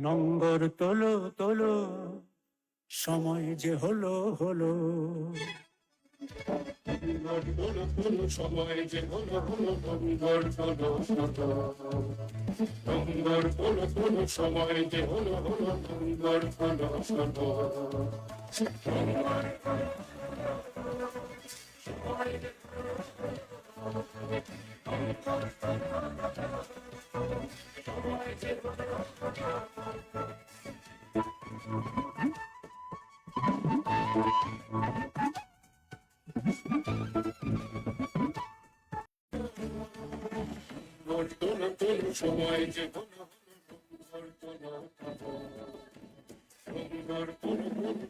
নম্বর তোলো তোলো, সময় যে হলো হলো। নম্বর তোলো তোলো, সময় যে হলো হলো, নম্বর তোলো তোলো। নম্বর তোলো তোলো, সময় যে হলো হলো, নম্বর তোলো তোলো। নম্বর তোলো, সময় যে নম্বর তোলো তোলো, সময় যে হলো হলো, নম্বর তোলো তোলো। নম্বর তোলো তোলো।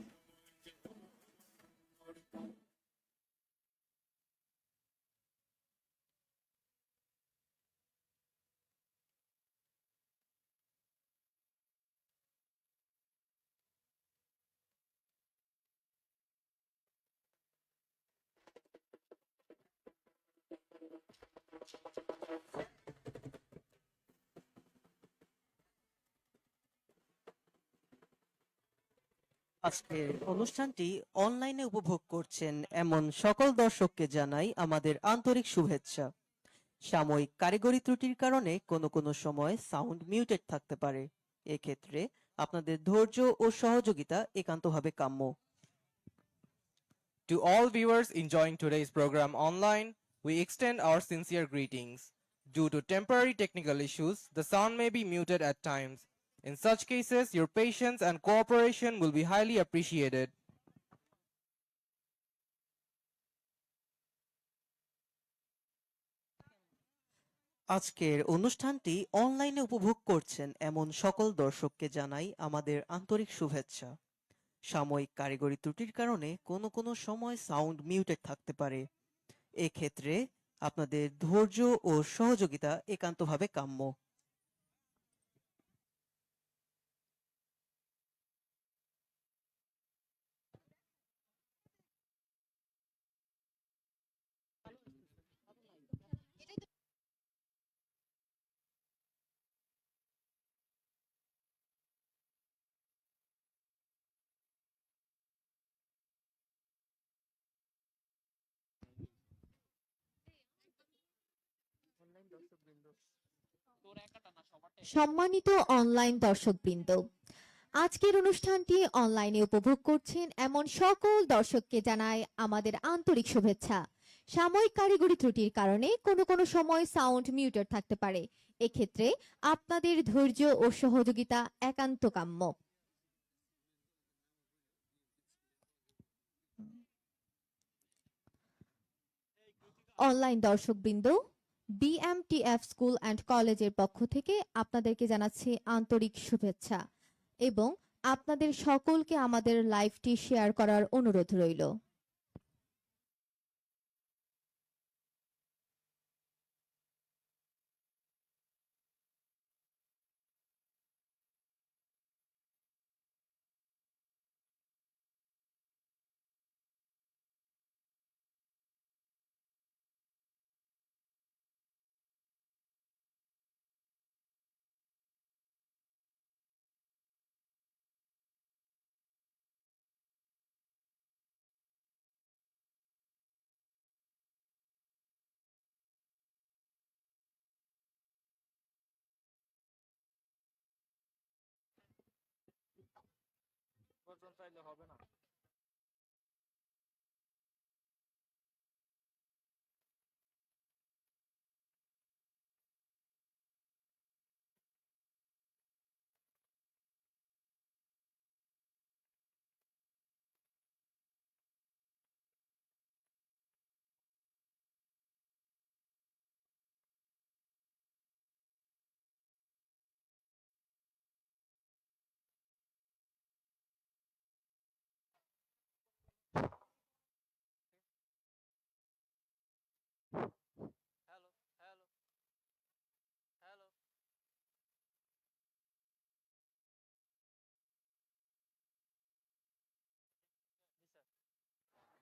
আজকের অনুষ্ঠানটি অনলাইনে উপভোগ করছেন এমন সকল দর্শককে জানাই আমাদের আন্তরিক শুভেচ্ছা। সাময়িক কারিগরি ত্রুটির কারণে কোনো সময় সাউন্ড মিউটেড থাকতে পারে। এক্ষেত্রে আপনাদের ধৈর্য ও সহযোগিতা একান্তভাবে কাম্য। To all viewers enjoying today's program online, we extend our sincere greetings. Due to temporary technical issues, the sound may be muted at times. In such cases, your patience and cooperation will be highly appreciated. আজকের অনুষ্ঠানটি অনলাইনে উপভোগ করছেন এমন সকল দর্শককে জানাই আমাদের আন্তরিক শুভেচ্ছা। সাময়িক কারিগরি ত্রুটির কারণে কোনো সময় সাউন্ড মিউটেড থাকতে পারে। এক্ষেত্রে আপনাদের ধৈর্য ও সহযোগিতা একান্তভাবে কাম্য। সম্মানিত অনলাইন দর্শকবৃন্দ, আজকের অনুষ্ঠানটি অনলাইনে উপভোগ করছেন এমন সকল দর্শককে জানাই আমাদের আন্তরিক শুভেচ্ছা। সাময়িক কারিগরি ত্রুটির কারণে কোনো সময় সাউন্ড মিউটেড থাকতে পারে। এক্ষেত্রে আপনাদের ধৈর্য ও সহযোগিতা একান্ত কাম্য। অনলাইন দর্শকবৃন্দ, বিএমটিএফ স্কুল অ্যান্ড কলেজের পক্ষ থেকে আপনাদেরকে জানাচ্ছি আন্তরিক শুভেচ্ছা এবং আপনাদের সকলকে আমাদের লাইভটি শেয়ার করার অনুরোধ রইল।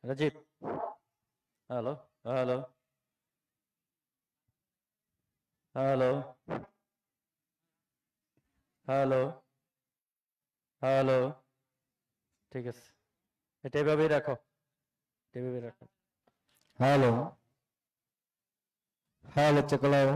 Rajib, halo, halo, halo, halo. Hello, ঠিক আছে, এটা এভাবেই রাখো, এটা এভাবেই রাখো। হ্যালো, হ্যালো চকোলাও।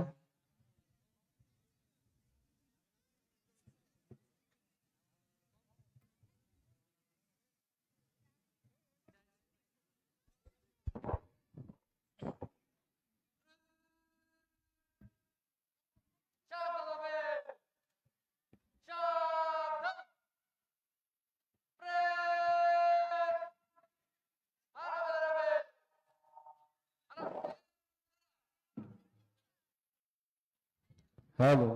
হ্যালো,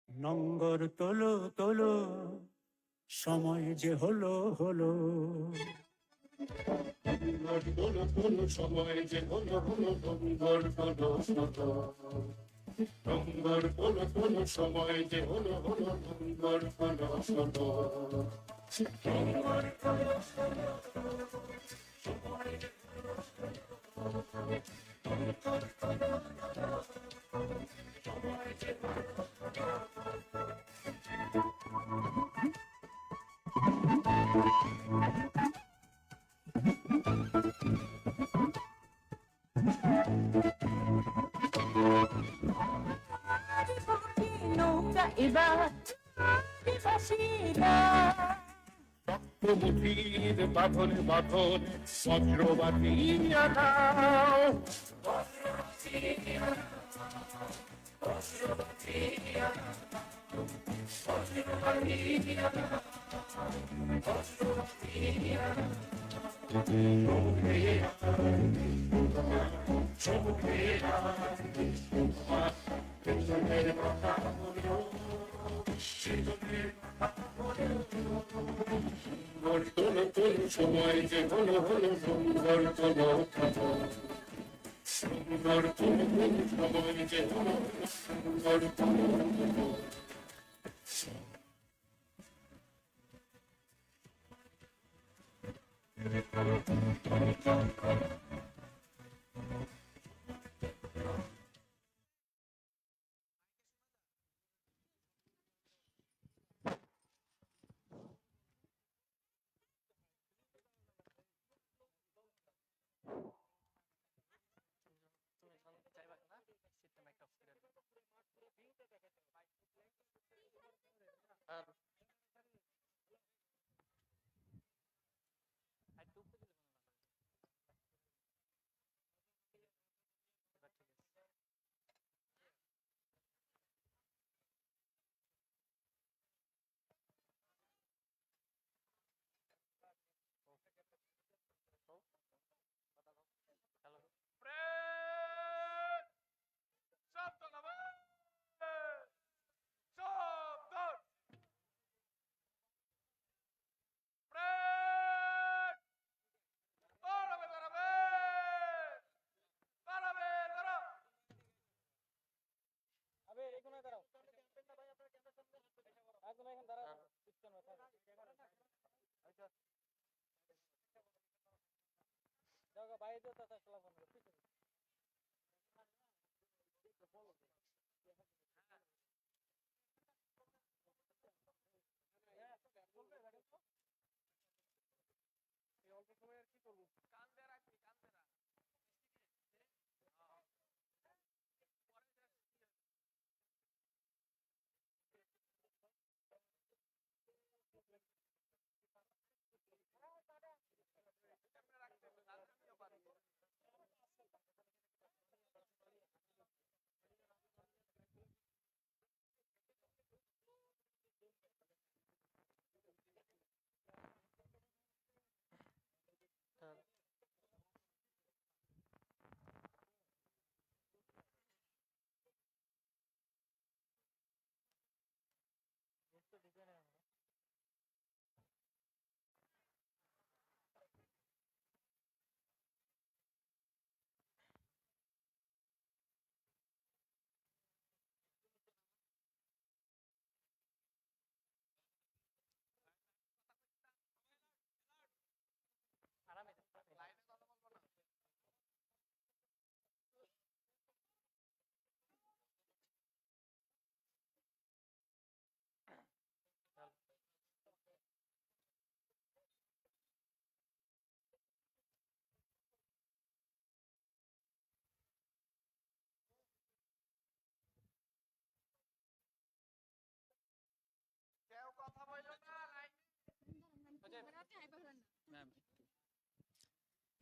নম্বর তোলো তোলো, সময় যে হলো হলো। নম্বর তোলো তোলো, সময় যে হলো হলো, নম্বর তোলো তোলো। নম্বর তোলো তোলো, সময় যে হলো হলো, নম্বর তোলো তোলো। নম্বর তোলো তোলো, সময় যে হলো হলো, নম্বর তোলো তোলো, সময় যে হলো নৌকা এবার ভাসিলা মুঠির বাঁধনে বাঁধনে বজ্রবাদী আনাও। তোলো তোলো, সময় যে হলো হলো, নম্বর তোলো তোলো। নম্বর তোলো তোলো, সময় যে হলো হলো, নম্বর তোলো তোলো।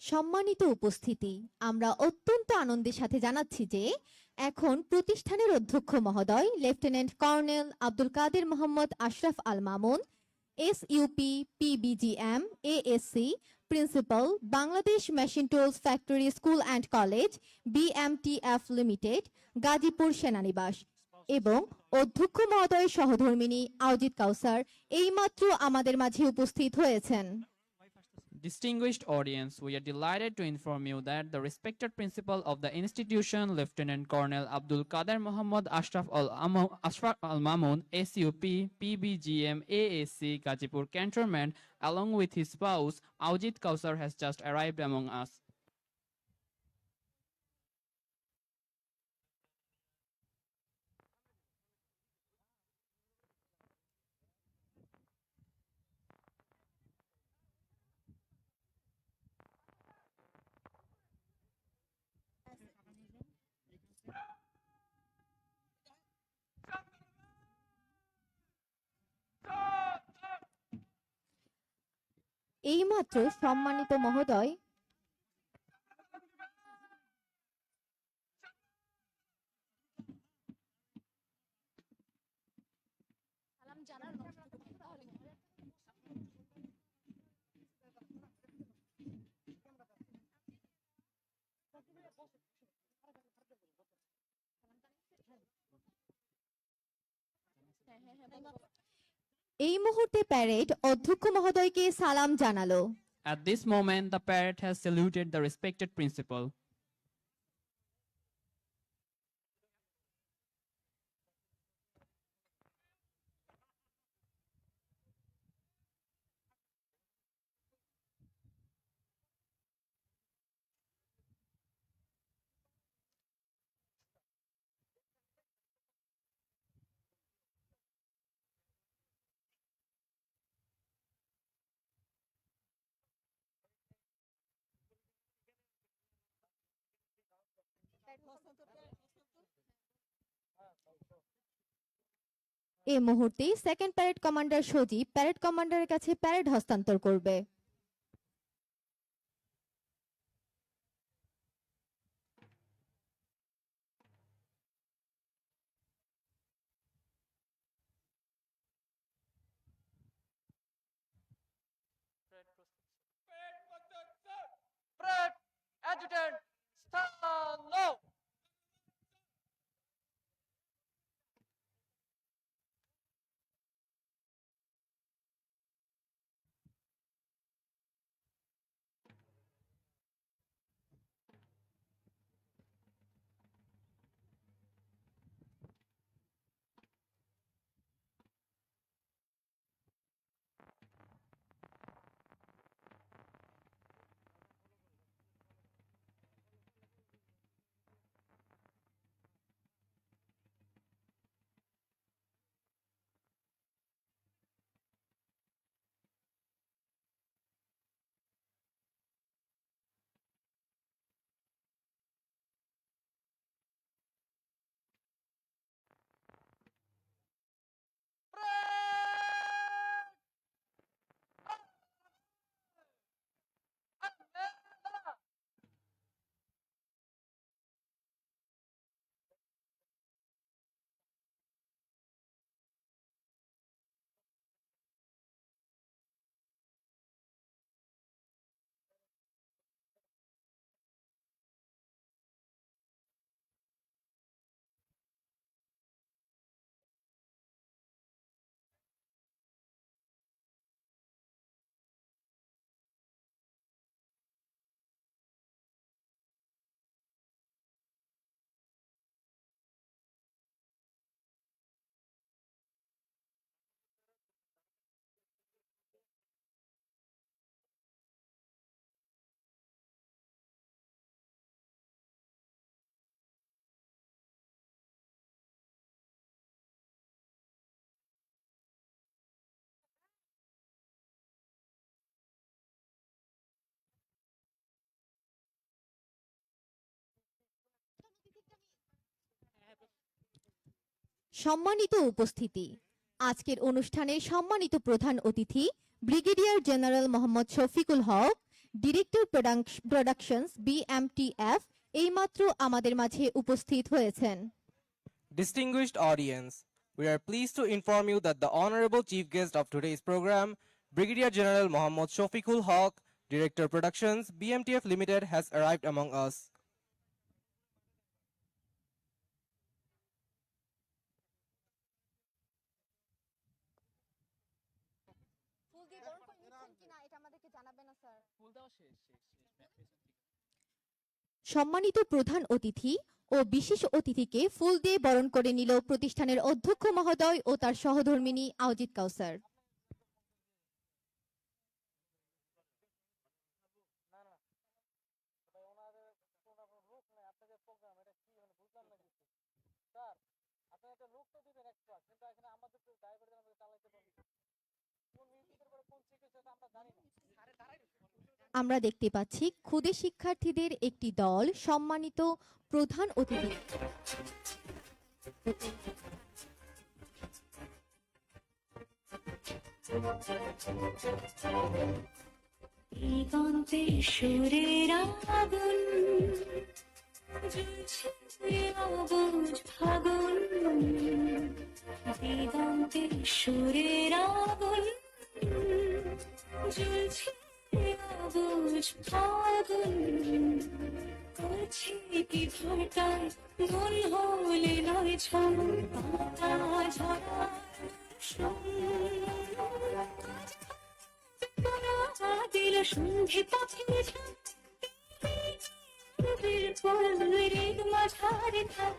সম্মানিত উপস্থিতি, আমরা অত্যন্ত আনন্দের সাথে জানাচ্ছি যে এখন প্রতিষ্ঠানের অধ্যক্ষ মহোদয় lieutenant colonel Abdul Kader Mohammad Ashraf Al Mamun, SUP PBGM ASC principal, Bangladesh machine tools factory school and college BMTF limited, Gazipur সেনানিবাস এবং অধ্যক্ষ মহোদয় সহধর্মিণী আওজিত কাউসার এইমাত্র আমাদের মাঝে উপস্থিত হয়েছেন। Distinguished audience, we are delighted to inform you that the respected principal of the institution, Lieutenant Colonel Abdul Qadir Muhammad Ashraf Al Mamun, SUP, PBGM, AAC, Gazipur Cantonment, along with his spouse, Aujit Kausar, has just arrived among us. এইমাত্র সম্মানিত মহোদয় এই মুহূর্তে parade অধ্যক্ষ মহোদয়কে সালাম জানালো। At this moment, the parrot has saluted the respected principal. এই মুহূর্তে সেকেন্ড প্যারেড কমান্ডার সজীব প্যারেড কমান্ডারের কাছে প্যারেড হস্তান্তর করবে। Parade adjutant, stand now. সম্মানিত উপস্থিতি, আজকের অনুষ্ঠানে সম্মানিত প্রধান অতিথি ব্রিগেডিয়ার জেনারেল মোহাম্মদ শফিকুল হক, ডিরেক্টর প্রোডাকশনস BMTF এইমাত্র আমাদের মাঝে উপস্থিত হয়েছেন। Distinguished audience, we are pleased to inform you that the honorable chief guest of today's program, Brigadier General Mohammad Shafiqul Haq, Director Productions, BMTF Limited, has arrived among us. সম্মানিত প্রধান অতিথি ও বিশেষ অতিথিকে ফুল দিয়ে বরণ করে নিল প্রতিষ্ঠানের অধ্যক্ষ মহোদয় ও তার সহধর্মিণী আওজিত কাউসার। আমরা দেখতে পাচ্ছি ক্ষুদে শিক্ষার্থীদের একটি দল সম্মানিত প্রধান অতিথি দিগন্তে সুরের আগুন জ্বলছে অবুঝ ফাগুন, দিগন্তে সুরের আগুন জ্বলছে অবুঝ ফাগুন, করছে কি ভাটায় গুণ হলে নয় ছম পাতা ঝরা দিল সন্ধে পথে মাঝারে থাক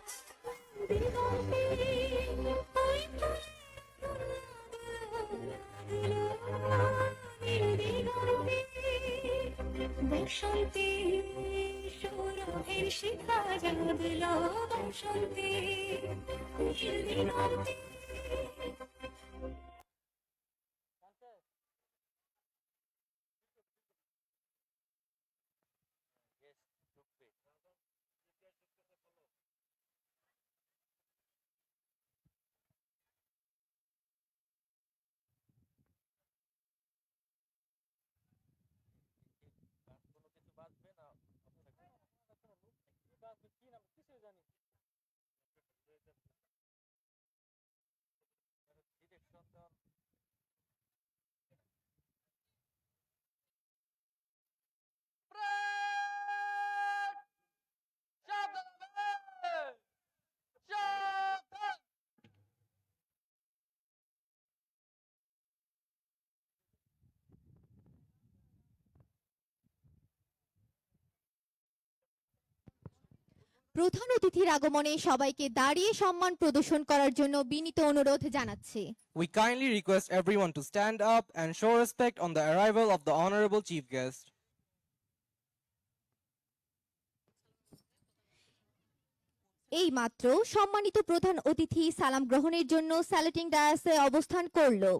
বসন্তে সৌরভের শিখা জাগল, বসন্তে দিগন্তে। প্রধান অতিথির আগমনে সবাইকে দাঁড়িয়ে সম্মান প্রদর্শন করার জন্য বিনীত অনুরোধ জানাচ্ছি। We kindly request everyone to stand up and show respect on the arrival of the honorable chief guest. এই মাত্র সম্মানিত প্রধান অতিথি সালাম গ্রহণের জন্য স্যালুটিং ডায়াসে অবস্থান করলো।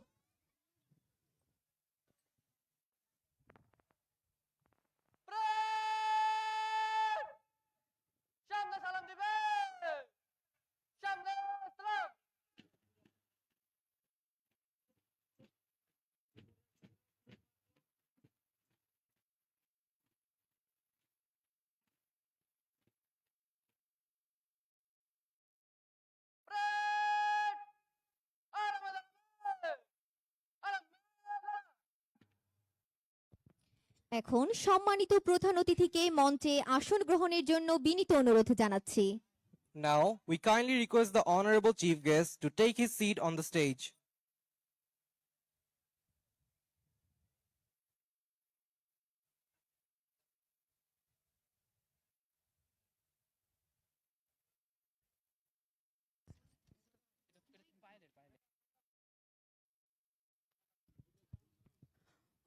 এখন সম্মানিত প্রধান অতিথিকে মঞ্চে আসন গ্রহণের জন্য বিনীত অনুরোধ জানাচ্ছি। Now, we kindly request the honorable chief guest to take his seat on the stage.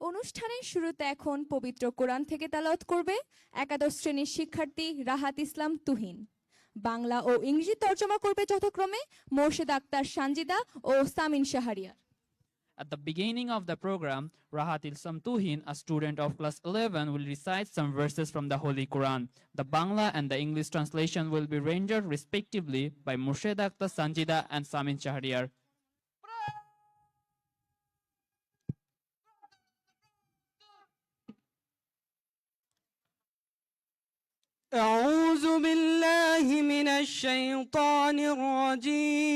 অনুষ্ঠানের শুরুতে এখন পবিত্র কোরআন থেকে তেলাওয়াত করবে একাদশ শ্রেণীর শিক্ষার্থী রাহাত ইসলাম তুহিন। বাংলা ও ইংরেজি তর্জমা করবে যথাক্রমে মোর্শেদ আক্তার সানজিদা ও Samin Shahriar. At the beginning of the program, Rahat Ilsam Tuhin, a student of class 11, will recite some verses from the Holy Quran. The Bangla and the English translation will be rendered respectively by Murshid Akhtar Sanjida and Samin Shahriar. أعوذ بالله من الشيطان الرجيم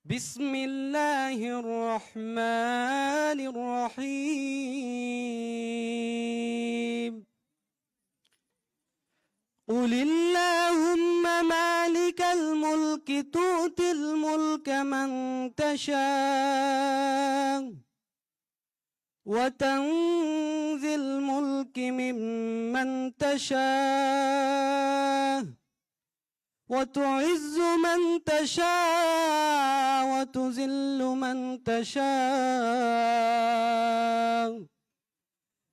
بسم الله الرحمن الرحيم قل اللهم مالك الملك تؤتي الملك من تشاء وتنزي الملك ممن تشاء وتعز من تشاء وتذل من تشاء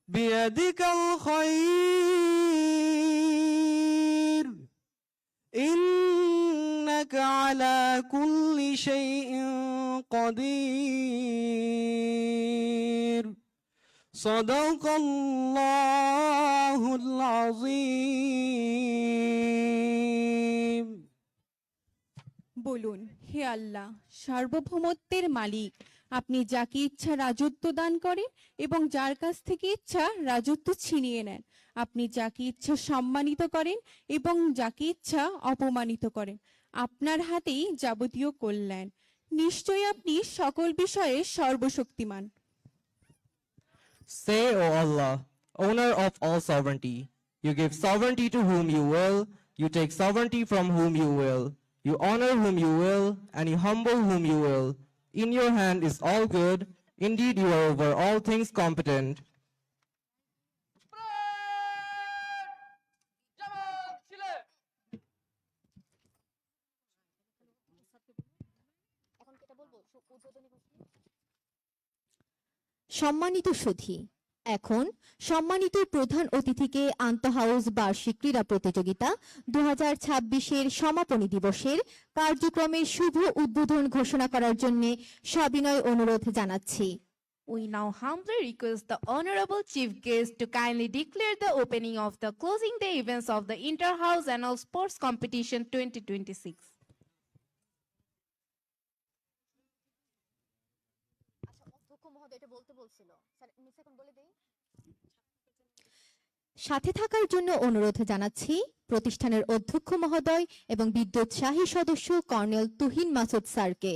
بيدك الخير إنك على كل شيء قدير صدق الله العظيم বলুন, হে আল্লাহ, সার্বভৌমত্বের মালিক, আপনি যাকে ইচ্ছা রাজত্ব দান করেন এবং যার কাছ থেকে ইচ্ছা রাজত্ব ছিনিয়ে নেন। আপনি যাকে ইচ্ছা সম্মানিত করেন এবং যাকে ইচ্ছা অপমানিত করেন। আপনার হাতেই যাবতীয় কল্যাণ। নিশ্চয়ই আপনি সকল বিষয়ে সর্বশক্তিমান। Say, O Allah, owner of all sovereignty, you give sovereignty to whom you will, you take sovereignty from whom you will, you honor whom you will, and you humble whom you will. In your hand is all good, indeed you are over all things competent. সম্মানিত সুধী, এখন সম্মানিত প্রধান অতিথিকে আন্তঃহাউস বার্ষিক ক্রীড়া প্রতিযোগিতা 2026-এর সমাপনী দিবসের কার্যক্রমের শুভ উদ্বোধন ঘোষণা করার জন্য সবিনয় অনুরোধ জানাচ্ছি। We now humbly request the Honorable Chief Guest to kindly declare the opening of the closing day events of the Inter-House Annual Sports Competition 2026. সাথে থাকার জন্য অনুরোধ জানাচ্ছি প্রতিষ্ঠানের অধ্যক্ষ মহোদয় এবং বিদ্যুৎ শাহী সদস্য কর্নেল তুহিন মাসুদ স্যারকে।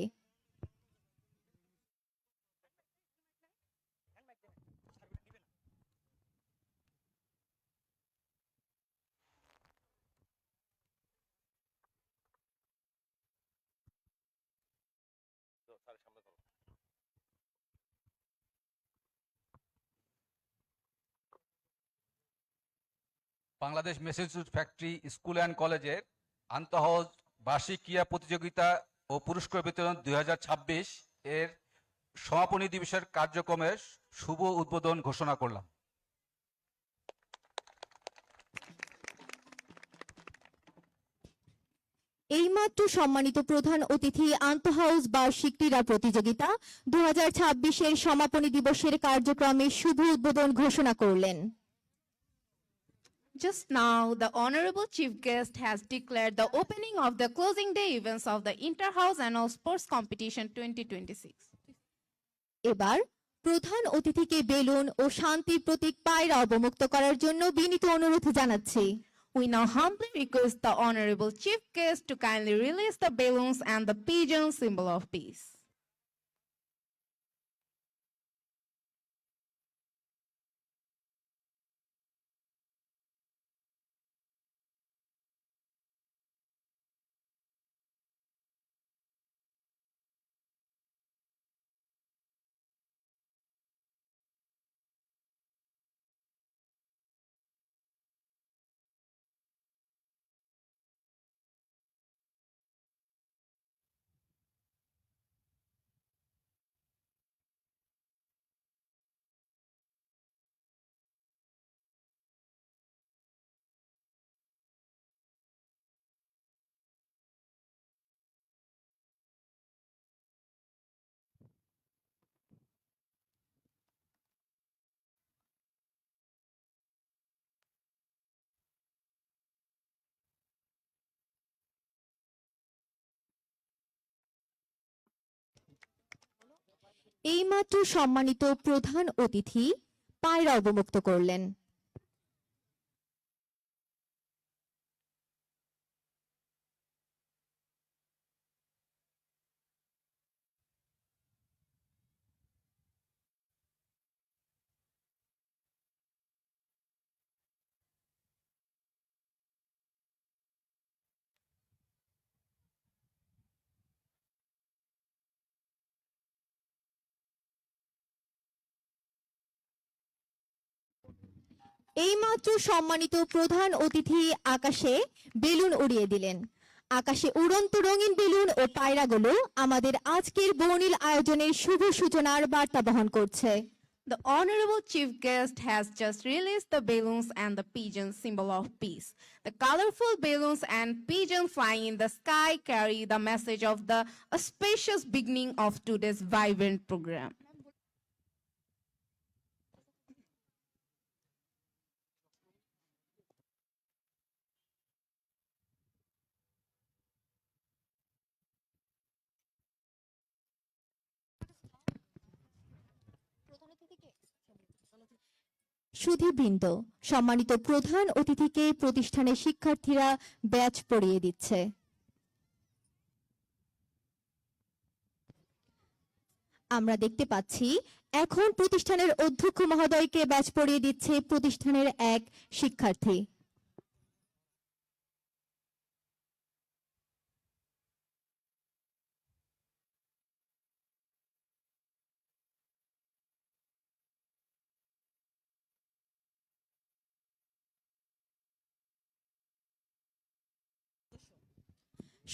বাংলাদেশ মেসাচুসেটস ফ্যাক্টরি স্কুল অ্যান্ড কলেজের আন্তঃহাউস বার্ষিক ক্রীড়া প্রতিযোগিতা ও পুরস্কার বিতরণ 2026 এর সমাপনী দিবসের কার্যক্রমের শুভ উদ্বোধন ঘোষণা করলাম। এইমাত্র সম্মানিত প্রধান অতিথি আন্তঃহাউস বার্ষিক ক্রীড়া প্রতিযোগিতা 2026-এর সমাপনী দিবসের কার্যক্রমের শুভ উদ্বোধন ঘোষণা করলেন। Just now, the Honorable Chief Guest has declared the opening of the closing day events of the Inter-House Annual Sports Competition 2026. এবার প্রধান অতিথিকে বেলুন ও শান্তির প্রতীক পায়রা অবমুক্ত করার জন্য বিনীত অনুরোধ জানাচ্ছি। We now humbly request the Honorable Chief Guest to kindly release the balloons and the pigeon symbol of peace. এইমাত্র সম্মানিত প্রধান অতিথি পায়রা অবমুক্ত করলেন। এইমাত্র সম্মানিত প্রধান অতিথি আকাশে বেলুন উড়িয়ে দিলেন। আকাশে উড়ন্ত রঙিন বেলুন ও পায়রাগুলো আমাদের আজকের বর্ণিল আয়োজনের শুভ সূচনার বার্তা বহন করছে। The Honorable Chief Guest has just released the balloons and the pigeon, symbol of peace. The colorful balloons and pigeon flying in the sky carry the message of the auspicious beginning of today's vibrant program. সুধীবৃন্দ, সম্মানিত প্রধান অতিথিকে প্রতিষ্ঠানের শিক্ষার্থীরা batch পরিয়ে দিচ্ছে। আমরা দেখতে পাচ্ছি এখন প্রতিষ্ঠানের অধ্যক্ষ মহোদয়কে ব্যাচ পরিয়ে দিচ্ছে প্রতিষ্ঠানের এক শিক্ষার্থী।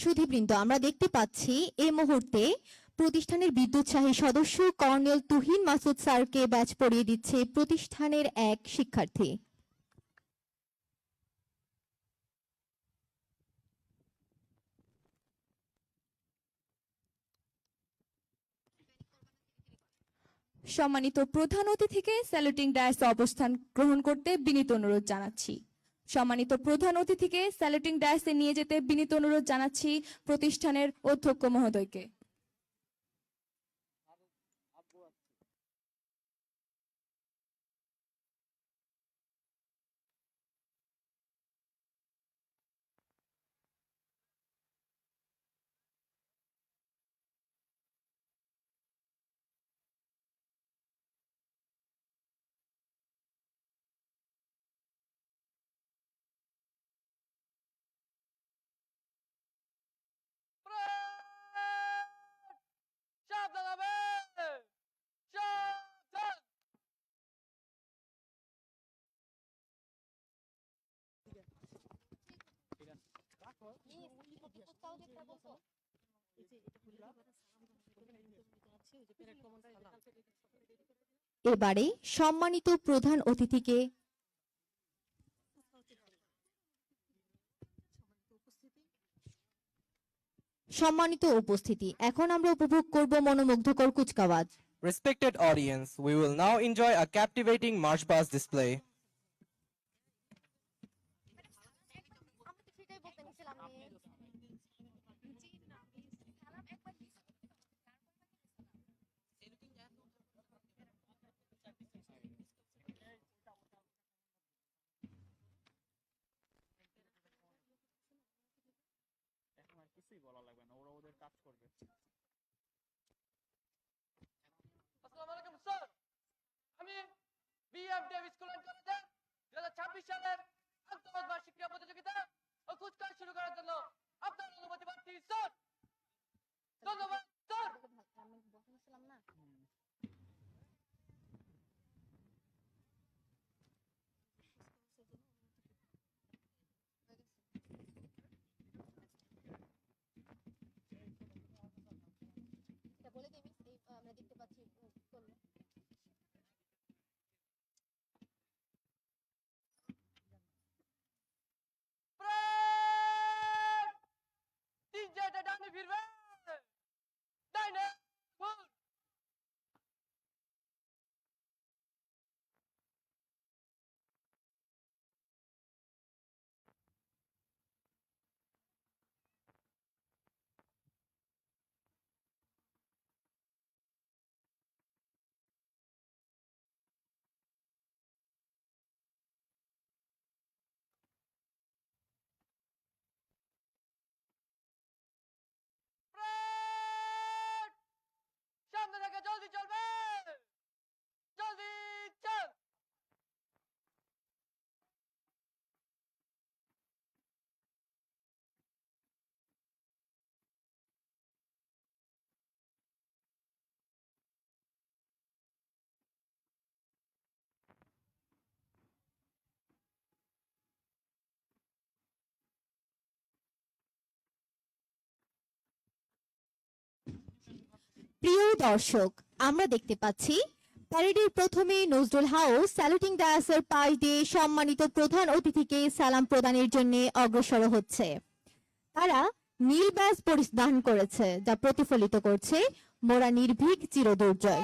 সুধীবৃন্দ, আমরা দেখতে পাচ্ছি এই মুহূর্তে প্রতিষ্ঠানের বিদ্যুৎসাহী সদস্য কর্নেল তুহিন মাসুদ স্যারকে ব্যাচ পরিয়ে দিচ্ছে প্রতিষ্ঠানের এক শিক্ষার্থী। সম্মানিত প্রধান অতিথিকে স্যালুটিং ডায়াসে অবস্থান গ্রহণ করতে বিনীত অনুরোধ জানাচ্ছি। সম্মানিত প্রধান অতিথিকে স্যালুটিং ডায়াসে নিয়ে যেতে বিনীত অনুরোধ জানাচ্ছি প্রতিষ্ঠানের অধ্যক্ষ মহোদয়কে। এবারে সম্মানিত প্রধান অতিথিকে সম্মানিত উপস্থিতি, এখন আমরা উপভোগ করব মনোমুগ্ধকর কুচকাওয়াজ। Respected audience, we will now enjoy a captivating march past display. আসসালামু আলাইকুম স্যার, আমি বিএফডিএফ স্কুল অ্যান্ড কলেজের 2026 সালের আন্তঃবার্ষিক ক্রীড়া প্রতিযোগিতা ও কুচকাওয়াজ শুরু করার জন্য আপনার অনুমতি পাচ্ছি স্যার। ধন্যবাদ স্যার। গুলি চলবে জলদি চল প্রিয় দর্শক, আমরা দেখতে পাচ্ছি প্যারেডের প্রথমে নজরুল হাউস স্যালুটিং ডায়াসের পাশ দিয়ে সম্মানিত প্রধান অতিথিকে সালাম প্রদানের জন্য অগ্রসর হচ্ছে। তারা নীল ব্যাজ পরিধান করেছে, যা প্রতিফলিত করছে মোরা নির্ভীক চিরদুর্জয়।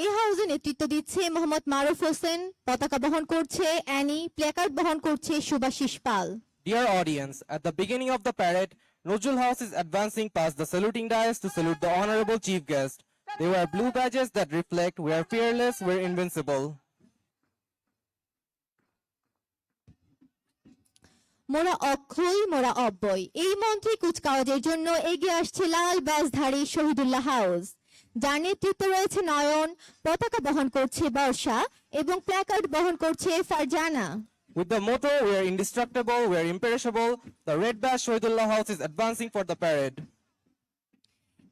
এই হাউসে নেতৃত্ব দিচ্ছে মোহাম্মদ মারুফ হোসেন, পতাকা বহন করছে অ্যানি, প্ল্যাকার্ড বহন করছে সুভাষিস পাল। Dear audience, at the beginning of the parade, Nojul House is advancing past the saluting dais to salute the honorable chief guest. They wear blue badges that reflect we are fearless, we're invincible. মোরা অক্ষয়, মোরা অব্যয়, এই মন্ত্রে কুচকাওয়াজের জন্য এগিয়ে আসছে লাল ব্যাজধারী Shahidullah house, যার নেতৃত্বে রয়েছে নয়ন, পতাকা বহন করছে বর্ষা এবং প্ল্যাকার্ড বহন করছে Farzana. With the motto, we are indestructible, we are imperishable, the red badge Shahidullah House is advancing for the parade.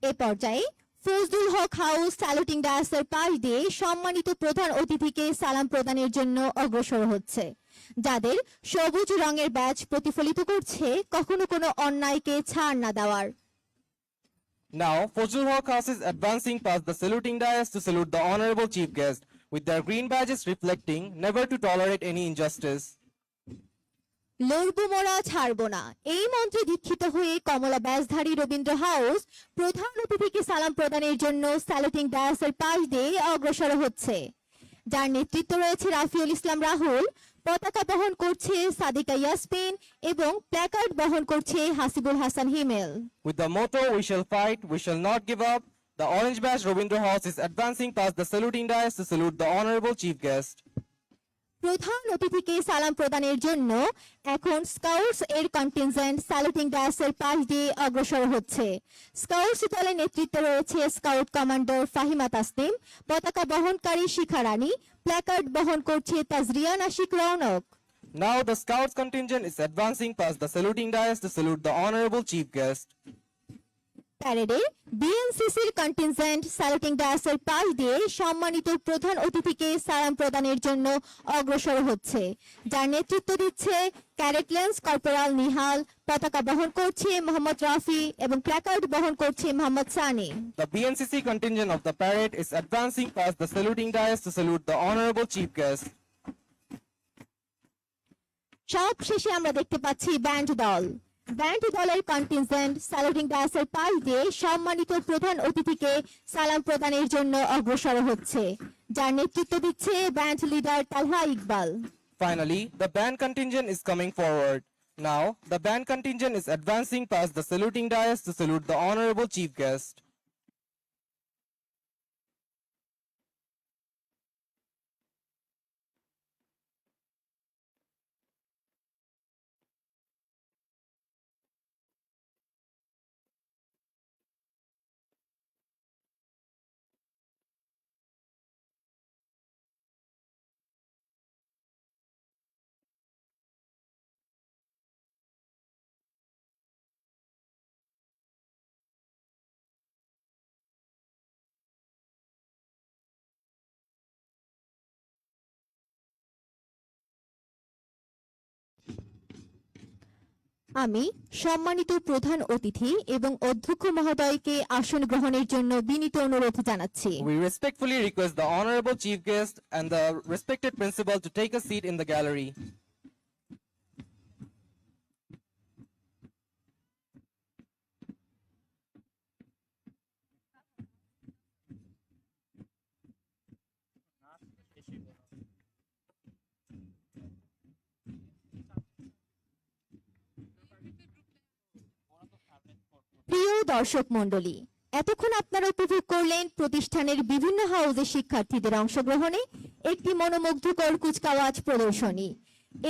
এ পর্যায়ে ফজলুল হক হাউস স্যালুটিং ডায়াসের পাশ দিয়ে সম্মানিত প্রধান অতিথিকে সালাম প্রদানের জন্য অগ্রসর হচ্ছে, যাদের সবুজ রঙের ব্যাজ প্রতিফলিত করছে কখনো কোনো অন্যায়কে ছাড় না দেওয়ার। Now, Fazlul Haq House is advancing past the saluting dais to salute the honorable chief guest, with their green badges reflecting never to tolerate any injustice. লড়বো মোরা ছাড়বো না, এই মন্ত্রে দীক্ষিত হয়ে কমলা ব্যাজধারী রবীন্দ্র হাউস প্রধান অতিথিকে সালাম প্রদানের জন্য স্যালুটিং ডায়াসের পাশ দিয়ে অগ্রসর হচ্ছে, যার নেতৃত্ব রয়েছে রাফিউল ইসলাম রাহুল, পতাকা বহন করছে সাদিকা ইয়াসমিন এবং প্ল্যাকার্ড বহন করছে হাসিবুল হাসান হিমেল। With the motto, we shall fight, we shall not give up, the orange badge Ravindra House is advancing past the saluting dais to salute the honorable chief guest. প্রধান অতিথিকে সালাম প্রদানের জন্য এখন স্কাউটস এর কন্টিনজেন্ট স্যালুটিং ডায়াসের পাশ দিয়ে অগ্রসর হচ্ছে। স্কাউটস দলের নেতৃত্বে রয়েছে স্কাউট কমান্ডার ফাহিমা তাসনিম, পতাকা বহনকারী শিখা রানী, প্ল্যাকার্ড বহন করছে Tazrian Ashiq Rounak. Now, the scouts contingent is advancing past the saluting dais to salute the honorable chief guest. প্যারেডে বিএনসিসির কন্টিনজেন্ট স্যালুটিং ডায়াসের পাশ দিয়ে সম্মানিত প্রধান অতিথিকে সালাম প্রদানের জন্য অগ্রসর হচ্ছে, যার নেতৃত্ব দিচ্ছে ক্যাডেট লেন্স কর্পোরাল নিহাল, পতাকা বহন করছে মোহাম্মদ রাফি এবং প্ল্যাকার্ড বহন করছে Mohammad Sunny. The BNCC contingent of the parade is advancing past the saluting dais to salute the honorable chief guest. সব শেষে আমরা দেখতে পাচ্ছি ব্যান্ড দল। ব্যান্ড দলের কন্টিনজেন্ট স্যালুটিং ডায়াসের পাশ দিয়ে সম্মানিত প্রধান অতিথিকে সালাম প্রদানের জন্য অগ্রসর হচ্ছে, যার নেতৃত্ব দিচ্ছে band leader Talha Iqbal. Finally, the band contingent is coming forward. Now, the band contingent is advancing past the saluting dais to salute the honorable chief guest. আমি সম্মানিত প্রধান অতিথি এবং অধ্যক্ষ মহোদয়কে আসন গ্রহণের জন্য বিনীত অনুরোধ জানাচ্ছি। We respectfully request the honorable chief guest and the respected principal to take a seat in the gallery. প্রিয় দর্শক মণ্ডলী, এতক্ষণ আপনারা উপভোগ করলেন প্রতিষ্ঠানের বিভিন্ন হাউজের শিক্ষার্থীদের অংশগ্রহণে একটি মনোমুগ্ধকর কুচকাওয়াজ প্রদর্শনী।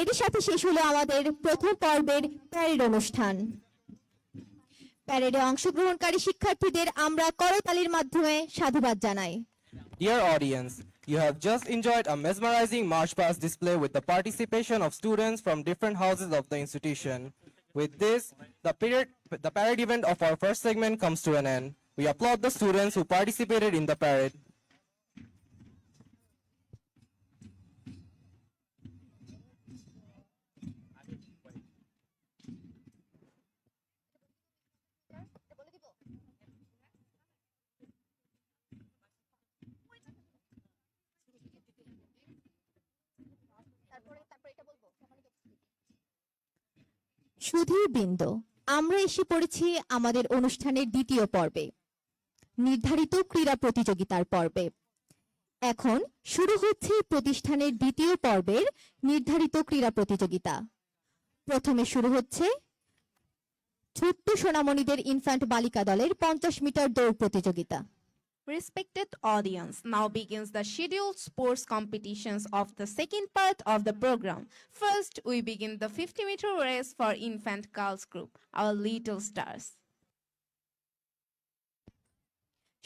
এর সাথে শেষ হলো আমাদের প্রথম পর্বের প্যারেড অনুষ্ঠান। প্যারেডে অংশগ্রহণকারী শিক্ষার্থীদের আমরা করতালির মাধ্যমে সাধুবাদ জানাই। Dear audience, you have just enjoyed a mesmerizing march past display with the participation of students from different houses of the institution. With this, the parade event of our first segment comes to an end. We applaud the students who participated in the parade. সুধীবৃন্দ, আমরা এসে পড়েছি আমাদের অনুষ্ঠানের দ্বিতীয় পর্বে, নির্ধারিত ক্রীড়া প্রতিযোগিতার পর্বে। এখন শুরু হচ্ছে প্রতিষ্ঠানের দ্বিতীয় পর্বের নির্ধারিত ক্রীড়া প্রতিযোগিতা। প্রথমে শুরু হচ্ছে ছোট্ট সোনামণিদের ইনফ্যান্ট বালিকা দলের 50 মিটার দৌড় প্রতিযোগিতা। Respected audience, now begins the scheduled sports competitions of the second part of the program. First, we begin the 50-meter race for infant girls group, our little stars.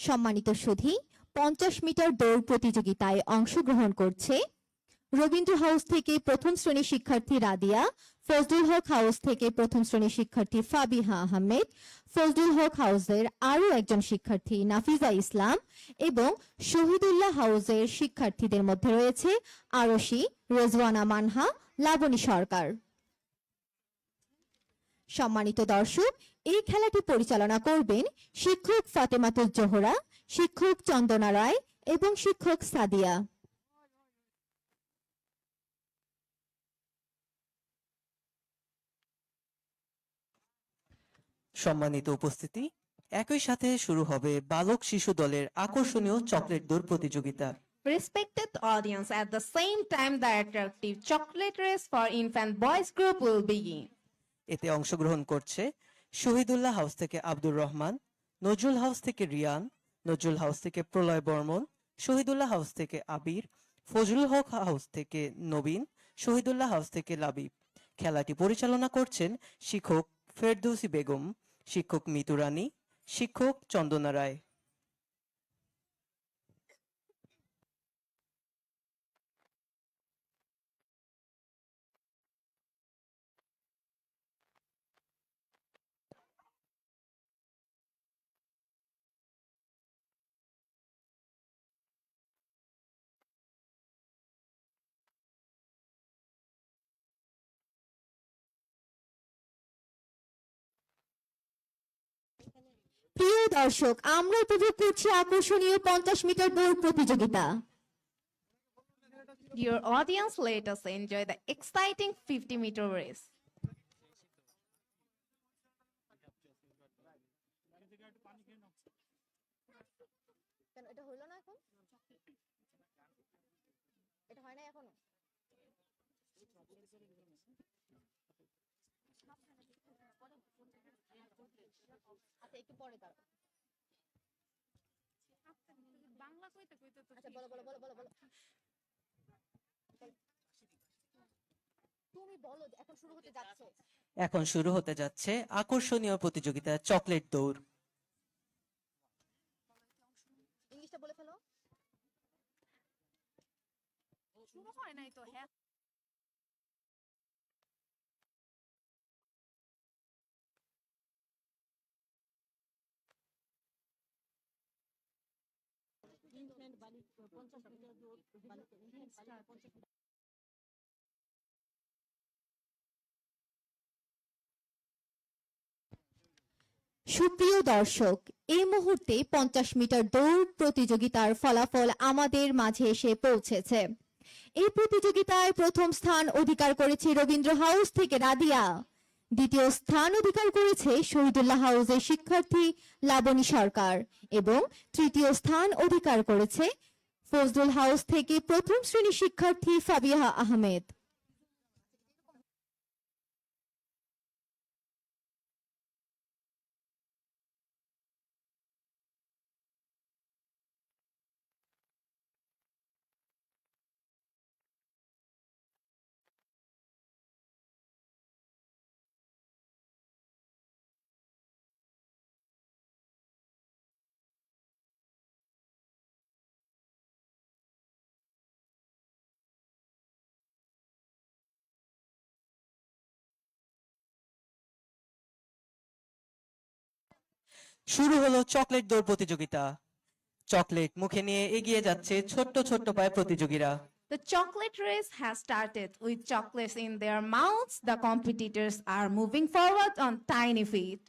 সম্মানিত সুধী, 50 মিটার দৌড় প্রতিযোগিতায় অংশগ্রহণ করছে Rabindra house থেকে প্রথম শ্রেণীর শিক্ষার্থী রাদিয়া, ফজলুল হক হাউস থেকে প্রথম শ্রেণীর শিক্ষার্থী ফাবিহা আহমেদ, ফজলুল হক হাউসের আরও একজন শিক্ষার্থী নাফিজা ইসলাম এবং শহীদুল্লাহ হাউসের শিক্ষার্থীদের মধ্যে রয়েছে আরশি, রেজওয়ানা মানহা, লাবণী সরকার। সম্মানিত দর্শক, এই খেলাটি পরিচালনা করবেন শিক্ষক ফাতেমাতুজ জোহরা, শিক্ষক চন্দনা রায় এবং শিক্ষক সাদিয়া। সম্মানিত উপস্থিতি, একই সাথে শুরু হবে বালক শিশু দলের আকর্ষণীয় চকলেট দৌড় প্রতিযোগিতা। Respected audience, at the same time the attractive chocolate race for infant boys group will begin. এতে অংশগ্রহণ করছে শহীদুল্লাহ হাউস থেকে আব্দুর রহমান, নজরুল হাউস থেকে রিয়ান, নজরুল হাউস থেকে প্রলয় বর্মন, শহীদুল্লাহ হাউস থেকে আবির, ফজলুল হক হাউস থেকে নবীন, শহীদুল্লাহ হাউস থেকে লাবিব। খেলাটি পরিচালনা করছেন শিক্ষক ফেরদৌসী বেগম, শিক্ষক মিতু রানী, শিক্ষক চন্দনা রায়। প্রিয় দর্শক, আমরা উপভোগ করছি আকর্ষণীয় 50 মিটার দৌড় প্রতিযোগিতা। Dear audience, let us enjoy the exciting 50-meter race. এটা হলো না এখন? এটা হয় না এখনো? আচ্ছা, একটু পরে দাঁড়াও। বাংলা কইতে কইতে তো আচ্ছা, বলো বলো বলো বলো বলো। তুমি বলো, এখন শুরু হতে যাচ্ছে। এখন শুরু হতে যাচ্ছে আকর্ষণীয় প্রতিযোগিতা চকলেট দৌড়। ইংলিশটা বলে ফেলো। শুরু হয় নাই তো, হ্যাঁ। সুপ্রিয় দর্শক, এই মুহূর্তে 50 মিটার দৌড় প্রতিযোগিতার ফলাফল আমাদের মাঝে এসে পৌঁছেছে। এই প্রতিযোগিতায় প্রথম স্থান অধিকার করেছে রবীন্দ্র হাউস থেকে রাদিয়া, দ্বিতীয় স্থান অধিকার করেছে শহীদুল্লাহ হাউসের শিক্ষার্থী লাবণী সরকার এবং তৃতীয় স্থান অধিকার করেছে ফজলুল হাউস থেকে প্রথম শ্রেণীর শিক্ষার্থী ফাবিহা আহমেদ। শুরু হলো চকলেট দৌড় প্রতিযোগিতা। চকলেট মুখে নিয়ে এগিয়ে যাচ্ছে ছোট্ট ছোট্ট পায়ে প্রতিযোগীরা। The chocolate race has started. With chocolates in their mouths, the competitors are moving forward on tiny feet.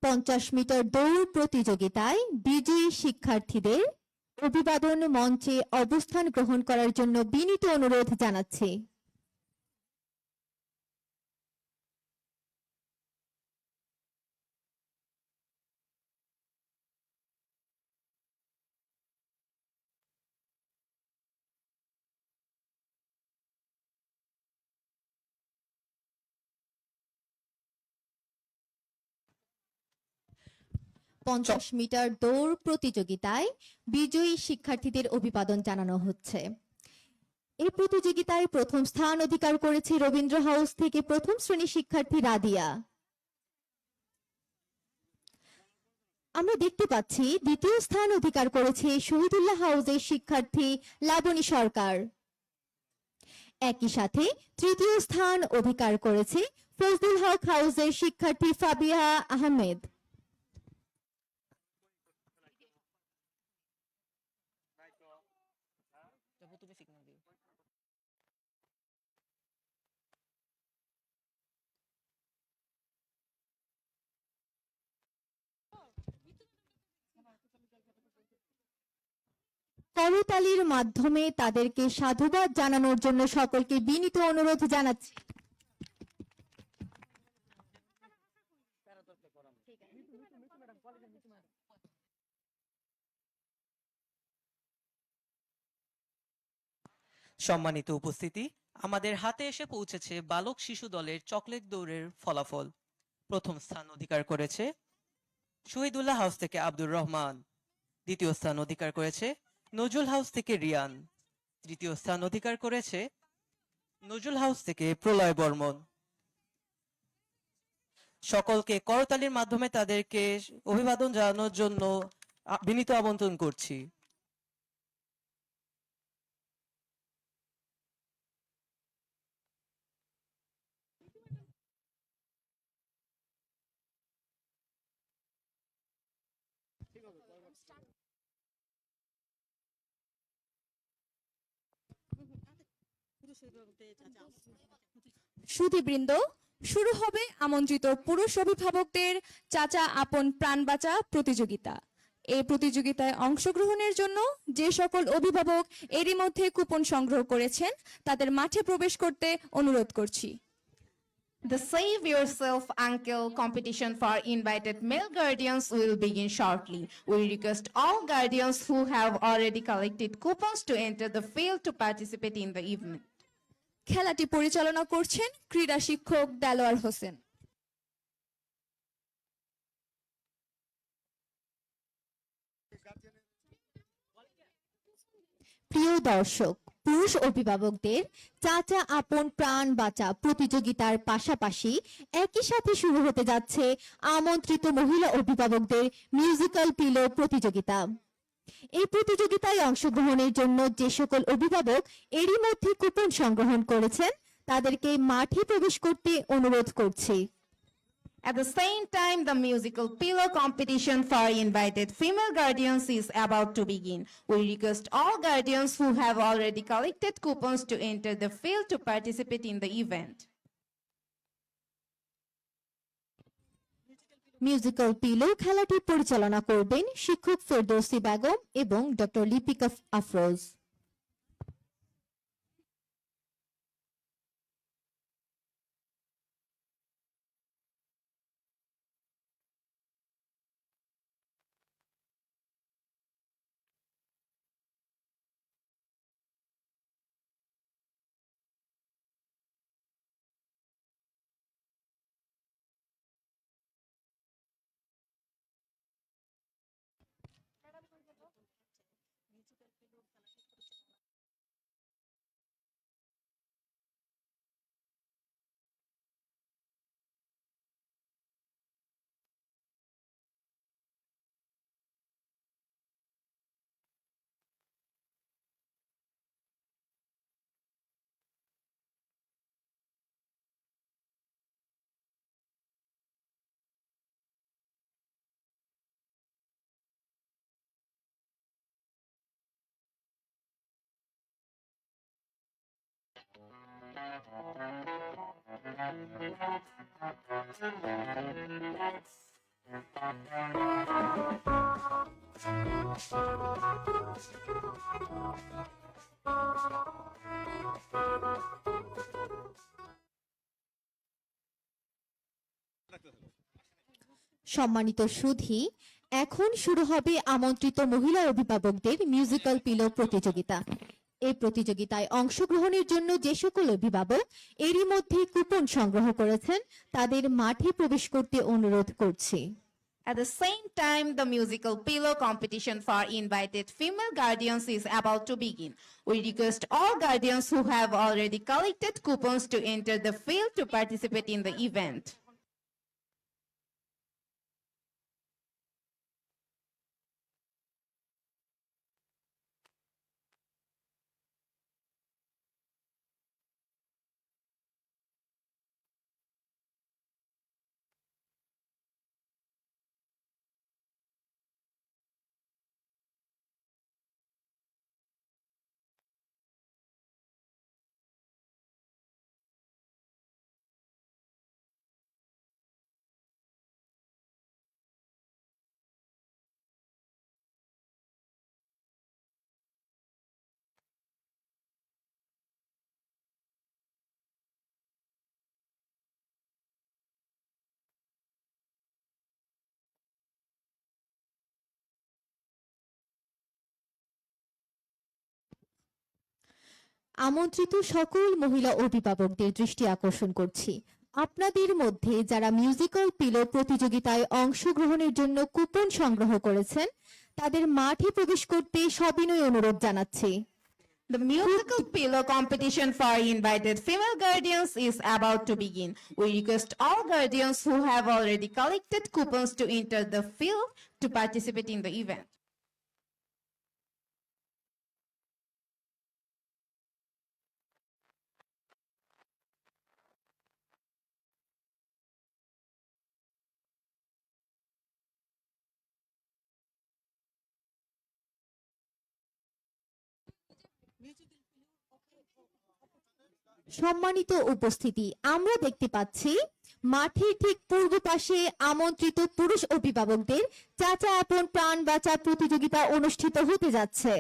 পঞ্চাশ মিটার দৌড় প্রতিযোগিতায় বিজয়ী শিক্ষার্থীদের অভিবাদন মঞ্চে অবস্থান গ্রহণ করার জন্য বিনীত অনুরোধ জানাচ্ছি। পঞ্চাশ মিটার দৌড় প্রতিযোগিতায় বিজয়ী শিক্ষার্থীদের অভিবাদন জানানো হচ্ছে। এই প্রতিযোগিতায় প্রথম স্থান অধিকার করেছে রবীন্দ্র হাউস থেকে প্রথম শ্রেণী শিক্ষার্থী রাদিয়া। আমরা দেখতে পাচ্ছি দ্বিতীয় স্থান অধিকার করেছে শহীদুল্লাহ হাউসের শিক্ষার্থী লাবণী সরকার। একই সাথে তৃতীয় স্থান অধিকার করেছে ফজলুল হক হাউসের শিক্ষার্থী ফাবিহা আহমেদ। করতালির মাধ্যমে তাদেরকে সাধুবাদ জানানোর জন্য সকলকে বিনীত অনুরোধ জানাচ্ছি। সম্মানিত উপস্থিতি, আমাদের হাতে এসে পৌঁছেছে বালক শিশু দলের চকলেট দৌড়ের ফলাফল। প্রথম স্থান অধিকার করেছে শহীদুল্লাহ হাউস থেকে আব্দুর রহমান। দ্বিতীয় স্থান অধিকার করেছে নজরুল হাউস থেকে রিয়ান। তৃতীয় স্থান অধিকার করেছে নজরুল হাউস থেকে প্রলয় বর্মন। সকলকে করতালির মাধ্যমে তাদেরকে অভিবাদন জানানোর জন্য বিনীত আমন্ত্রণ করছি। সুধীবৃন্দ, শুরু হবে আমন্ত্রিত পুরুষ অভিভাবকদের চাচা আপন প্রাণ বাঁচা প্রতিযোগিতা। এই প্রতিযোগিতায় অংশগ্রহণের জন্য যে সকল অভিভাবক এরই মধ্যে কুপন সংগ্রহ করেছেন তাদের মাঠে প্রবেশ করতে অনুরোধ করছি। The Save Yourself Uncle competition for invited male guardians will begin shortly. We request all guardians who have already collected coupons to enter the field to participate in the event. খেলাটি পরিচালনা করছেন ক্রীড়া শিক্ষক দেলোয়ার হোসেন। প্রিয় দর্শক, পুরুষ অভিভাবকদের চাচা আপন প্রাণ বাঁচা প্রতিযোগিতার পাশাপাশি একই সাথে শুরু হতে যাচ্ছে আমন্ত্রিত মহিলা অভিভাবকদের মিউজিক্যাল পিলো প্রতিযোগিতা। এই প্রতিযোগিতায় অংশগ্রহণের জন্য যে সকল অভিভাবক এরই মধ্যে কুপন সংগ্রহণ করেছেন তাদেরকে মাঠে প্রবেশ করতে অনুরোধ করছি। At the same time, the musical pillow competition for invited female guardians is about to begin. We request all guardians who have already collected coupons to enter the field to participate in the event. Musical pillow খেলাটি পরিচালনা করবেন শিক্ষক ফেরদৌসী বেগম এবং doctor Lipika Afroz. সম্মানিত সুধী, এখন শুরু হবে আমন্ত্রিত মহিলা অভিভাবকদের মিউজিক্যাল পিলো প্রতিযোগিতা। এই প্রতিযোগিতায় অংশগ্রহণের জন্য যে সকল অভিভাবক এরই মধ্যে কুপন সংগ্রহ করেছেন তাদের মাঠে প্রবেশ করতে অনুরোধ করছি। At the same time, the musical pillow competition for invited female guardians is about to begin. We request all guardians who have already collected coupons to enter the field to participate in the event. আমন্ত্রিত সকল মহিলা অভিভাবকদের দৃষ্টি আকর্ষণ করছি, আপনাদের মধ্যে যারা মিউজিক্যাল পিলো প্রতিযোগিতায় অংশগ্রহণের জন্য কুপন সংগ্রহ করেছেন তাদের মাঠে প্রবেশ করতে সবিনয় অনুরোধ জানাচ্ছি। The musical pillow competition for invited female guardians is about to begin. We request all guardians who have already collected coupons to enter the field to participate in the event. সম্মানিত উপস্থিতি, আমরা দেখতে পাচ্ছি মাঠের ঠিক পূর্ব পাশে আমন্ত্রিত পুরুষ অভিভাবকদের চাচা আপন প্রাণ বাঁচা প্রতিযোগিতা অনুষ্ঠিত হতে যাচ্ছে।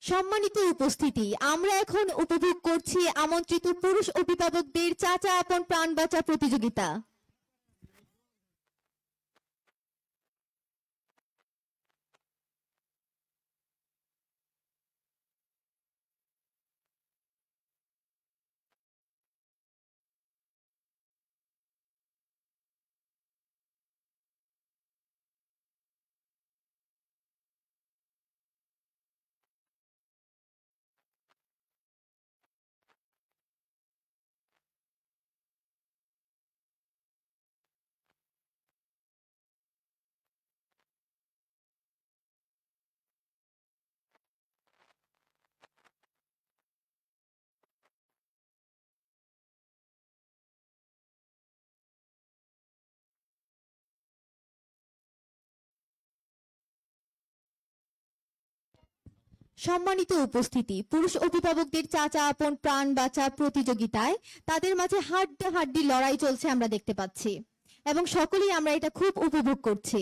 সম্মানিত উপস্থিতি, আমরা এখন উপভোগ করছি আমন্ত্রিত পুরুষ অভিভাবকদের চাচা আপন প্রাণ বাঁচা প্রতিযোগিতা। সম্মানিত উপস্থিতি, পুরুষ অভিভাবকদের চাচা আপন প্রাণ বাঁচা প্রতিযোগিতায় তাদের মাঝে হাড্ডাহাড্ডি লড়াই চলছে আমরা দেখতে পাচ্ছি এবং সকলেই আমরা এটা খুব উপভোগ করছি।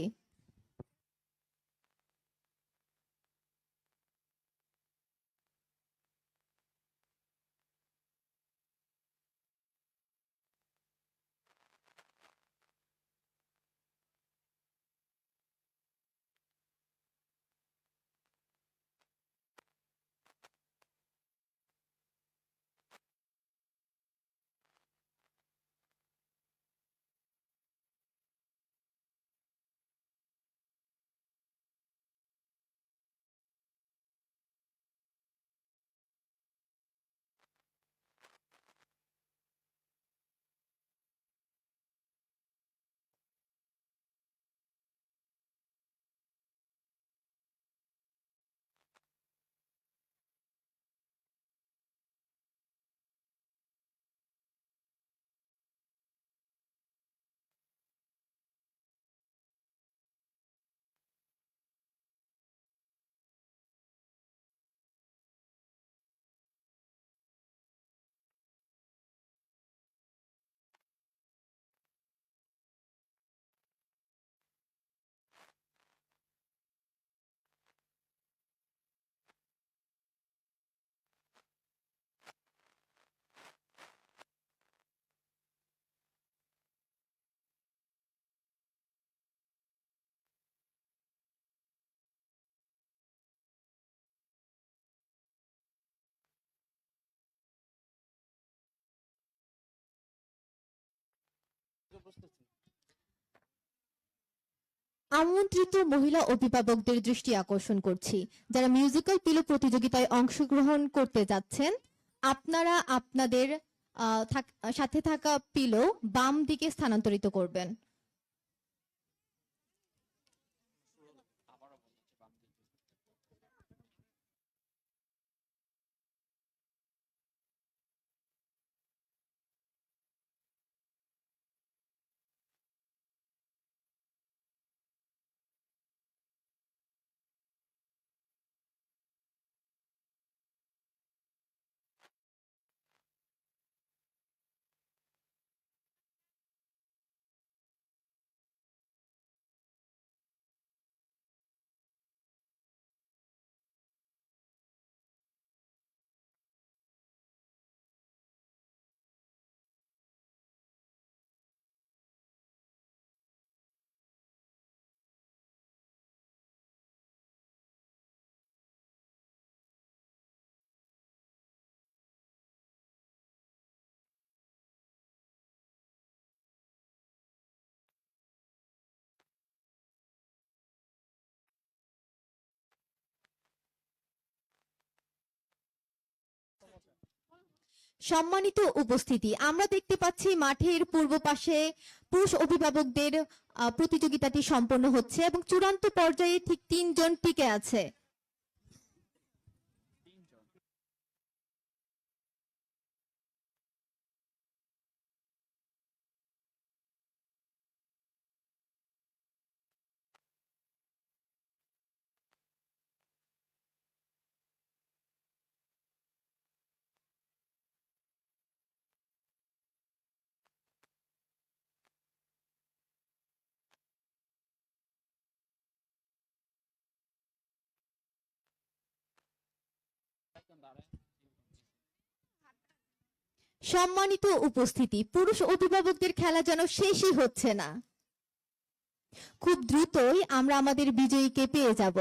আমন্ত্রিত মহিলা অভিভাবকদের দৃষ্টি আকর্ষণ করছি, যারা মিউজিক্যাল পিলো প্রতিযোগিতায় অংশগ্রহণ করতে যাচ্ছেন, আপনারা আপনাদের সাথে থাকা পিলো বাম দিকে স্থানান্তরিত করবেন। সম্মানিত উপস্থিতি, আমরা দেখতে পাচ্ছি মাঠের পূর্ব পাশে পুরুষ অভিভাবকদের প্রতিযোগিতাটি সম্পন্ন হচ্ছে এবং চূড়ান্ত পর্যায়ে ঠিক 3 জন টিকে আছে। সম্মানিত উপস্থিতি, পুরুষ অভিভাবকদের খেলা যেন শেষই হচ্ছে না। খুব দ্রুতই আমরা আমাদের বিজয়ীকে পেয়ে যাব।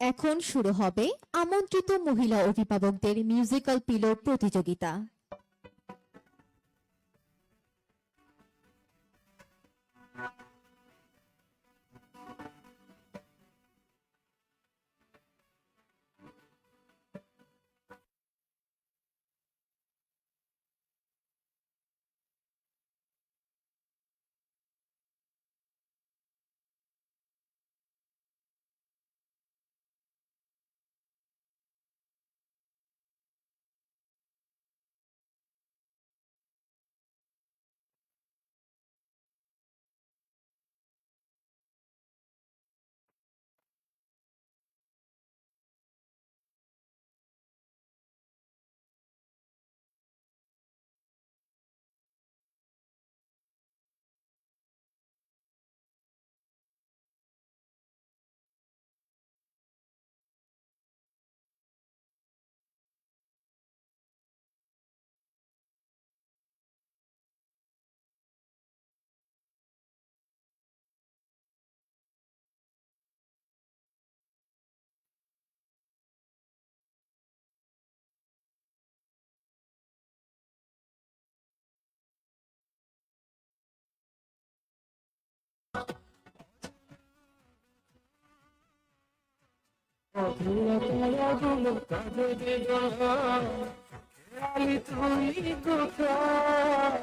এখন শুরু হবে আমন্ত্রিত মহিলা অভিভাবকদের মিউজিক্যাল পিলো প্রতিযোগিতা। অধুরা তারাগুলো কাঁদে যে জল, খেয়ালি তুই কোথায়?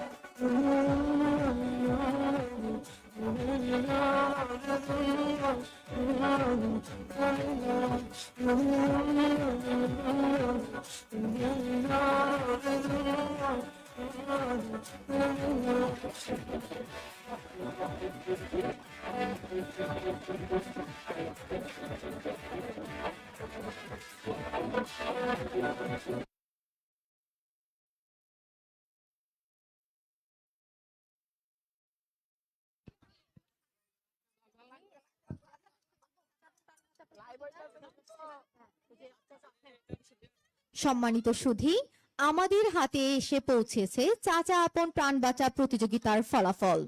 সম্মানিত সুধী, আমাদের হাতে এসে পৌঁছেছে চাচা আপন প্রাণ বাঁচা প্রতিযোগিতার ফলাফল।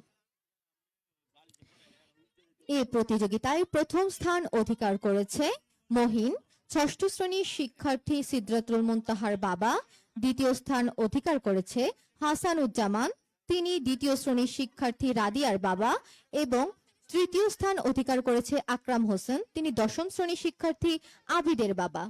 এই প্রতিযোগিতায় প্রথম স্থান অধিকার করেছে মহিন, ষষ্ঠ শ্রেণীর শিক্ষার্থী সিদরাতুল মুনতাহার বাবা। দ্বিতীয় স্থান অধিকার করেছে হাসানুজ্জামান, তিনি দ্বিতীয় শ্রেণীর শিক্ষার্থী রাদিয়ার বাবা। এবং তৃতীয় স্থান অধিকার করেছে আকরাম হোসেন, তিনি দশম শ্রেণীর শিক্ষার্থী আবিদের বাবা।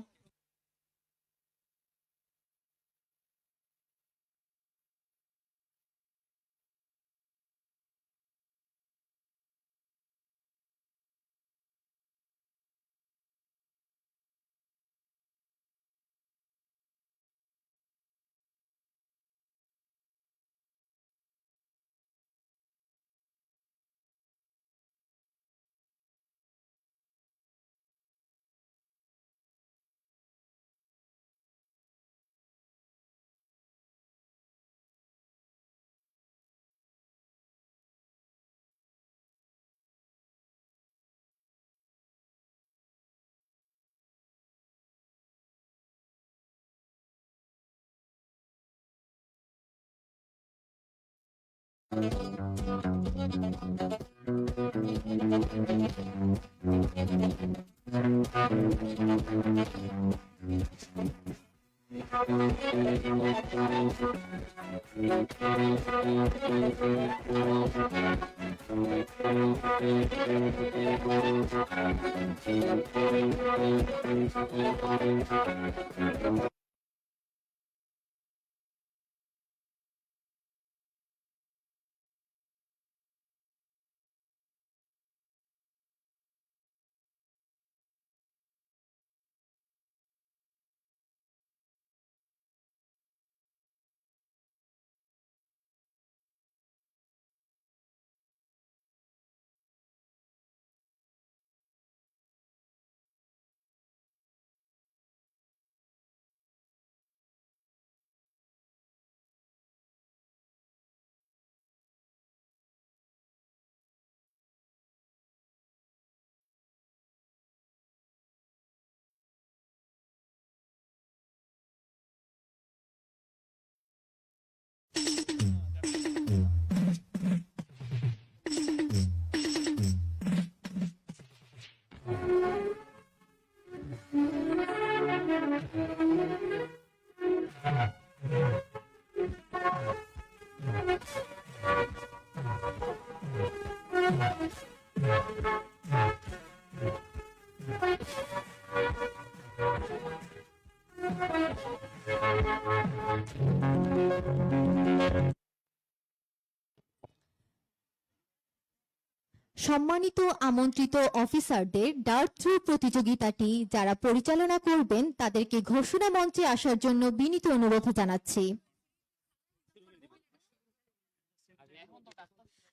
সম্মানিত আমন্ত্রিত অফিসারদের ডার্ট থ্রো প্রতিযোগিতাটি যারা পরিচালনা করবেন তাদেরকে ঘোষণা মঞ্চে আসার জন্য বিনীত অনুরোধ জানাচ্ছি।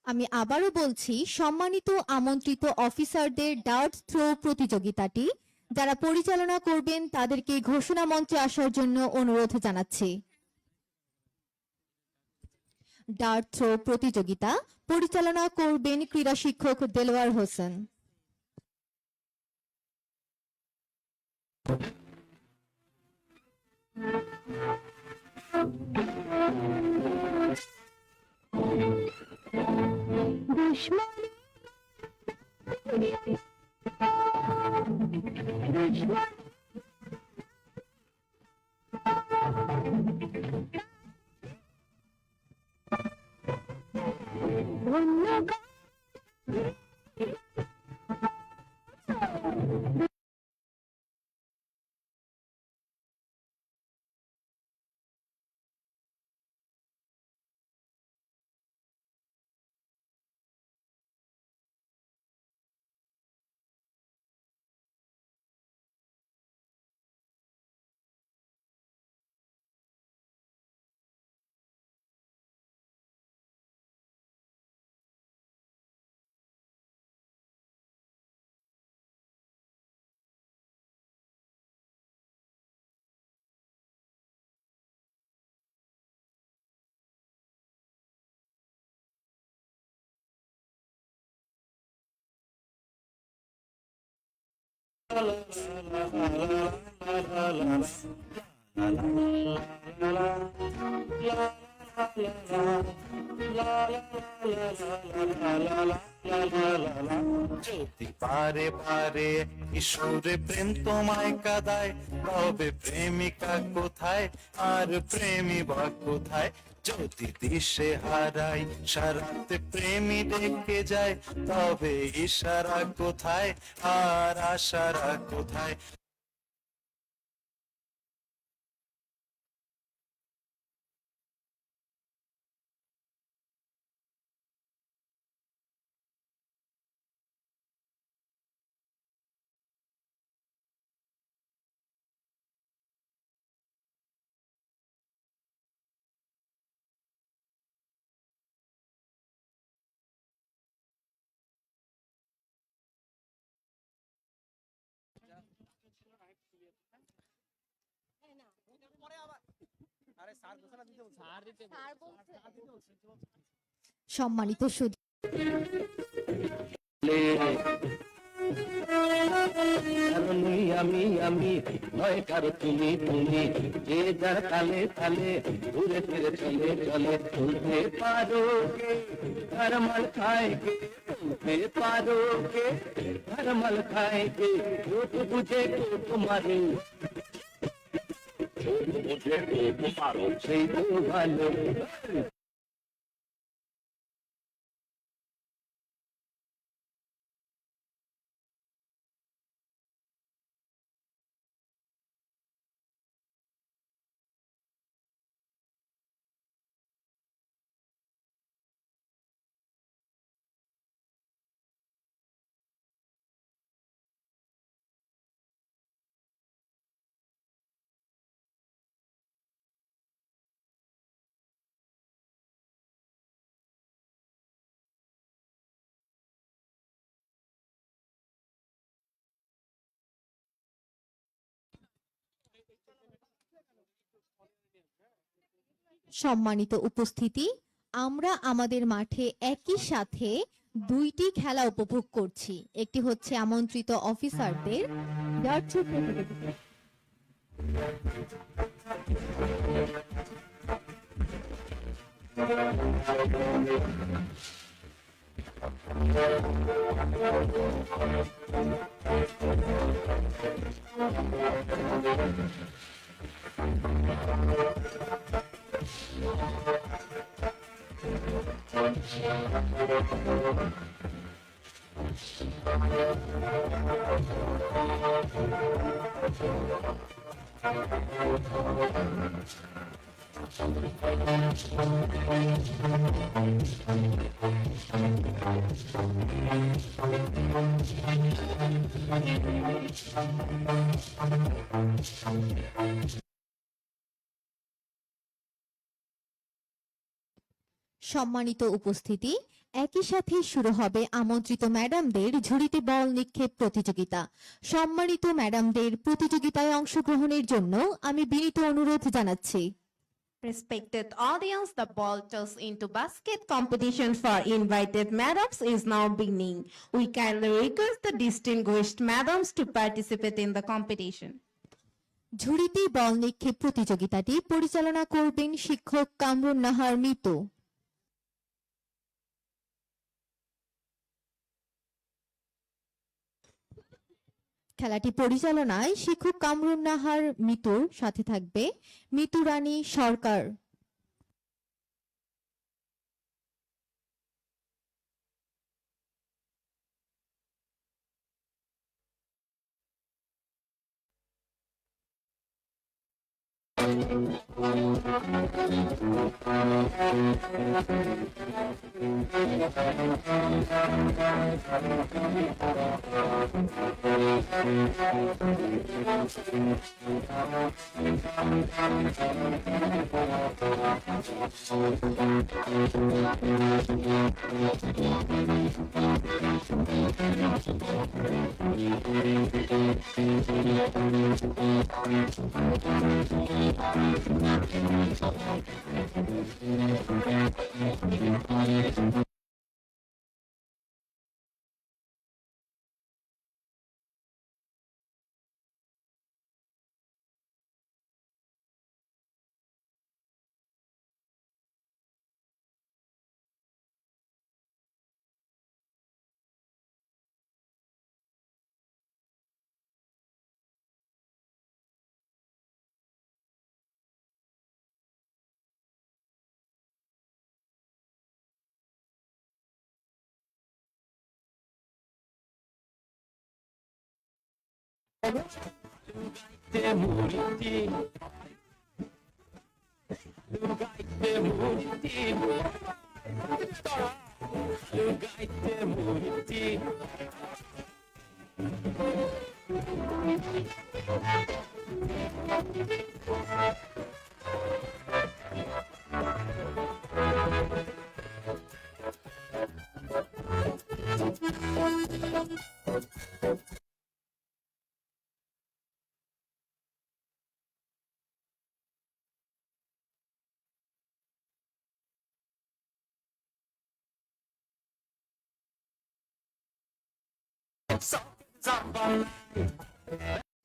আমি আবারও বলছি, সম্মানিত আমন্ত্রিত অফিসারদের ডার্ট থ্রো প্রতিযোগিতাটি যারা পরিচালনা করবেন তাদেরকে ঘোষণা মঞ্চে আসার জন্য অনুরোধ জানাচ্ছি। ডার্ট থ্রো প্রতিযোগিতা পরিচালনা করবেন ক্রীড়া শিক্ষক দেলোয়ার হোসেন। যদি পারে পারে ঈশ্বরে প্রেম তোমায় কাদায়, তবে প্রেমিকা কোথায় আর প্রেমী বা কোথায়? যদি দিশে হারাই সারাতে প্রেমী ডেকে যায়, তবে ইশারা কোথায় আর আশারা কোথায়? সম্মানিত সুধী, আমি আমি নয় কারো তুমি তুমি, যে যার তালে তালে ঘুরে ফিরে চলে চলে। চলতে পারো কে ঘর মাল খায় কে, চলতে পারো কে ঘর মাল খায় কে, ছোট বুঝে তো তোমারে, ছোট বুঝে তো তোমারো সেই তো ভালো। সম্মানিত উপস্থিতি, আমরা আমাদের মাঠে একই সাথে দুইটি খেলা উপভোগ করছি। একটি হচ্ছে আমন্ত্রিত অফিসারদের ডার্টথ্রো প্রতিযোগিতা। সম্মানিত উপস্থিতি, একই সাথে শুরু হবে আমন্ত্রিত ম্যাডামদের ঝুড়িতে বল নিক্ষেপ প্রতিযোগিতা। সম্মানিত ম্যাডামদের প্রতিযোগিতায় অংশগ্রহণের জন্য আমি বিনীত অনুরোধ জানাচ্ছি। Respected audience, the ball toss into basket competition for invited madams is now beginning. We kindly request the distinguished madams to participate in the competition. ঝুড়িতে বল নিক্ষেপ প্রতিযোগিতাটি পরিচালনা করবেন শিক্ষক কামরুন নাহার মিতু। খেলাটি পরিচালনায় শিক্ষক কামরুন নাহার মিতুর সাথে থাকবে মিতু রানী সরকার। লুকাইতে মরিতি লুকাইতে মরিতি লুকাইতে মরিতি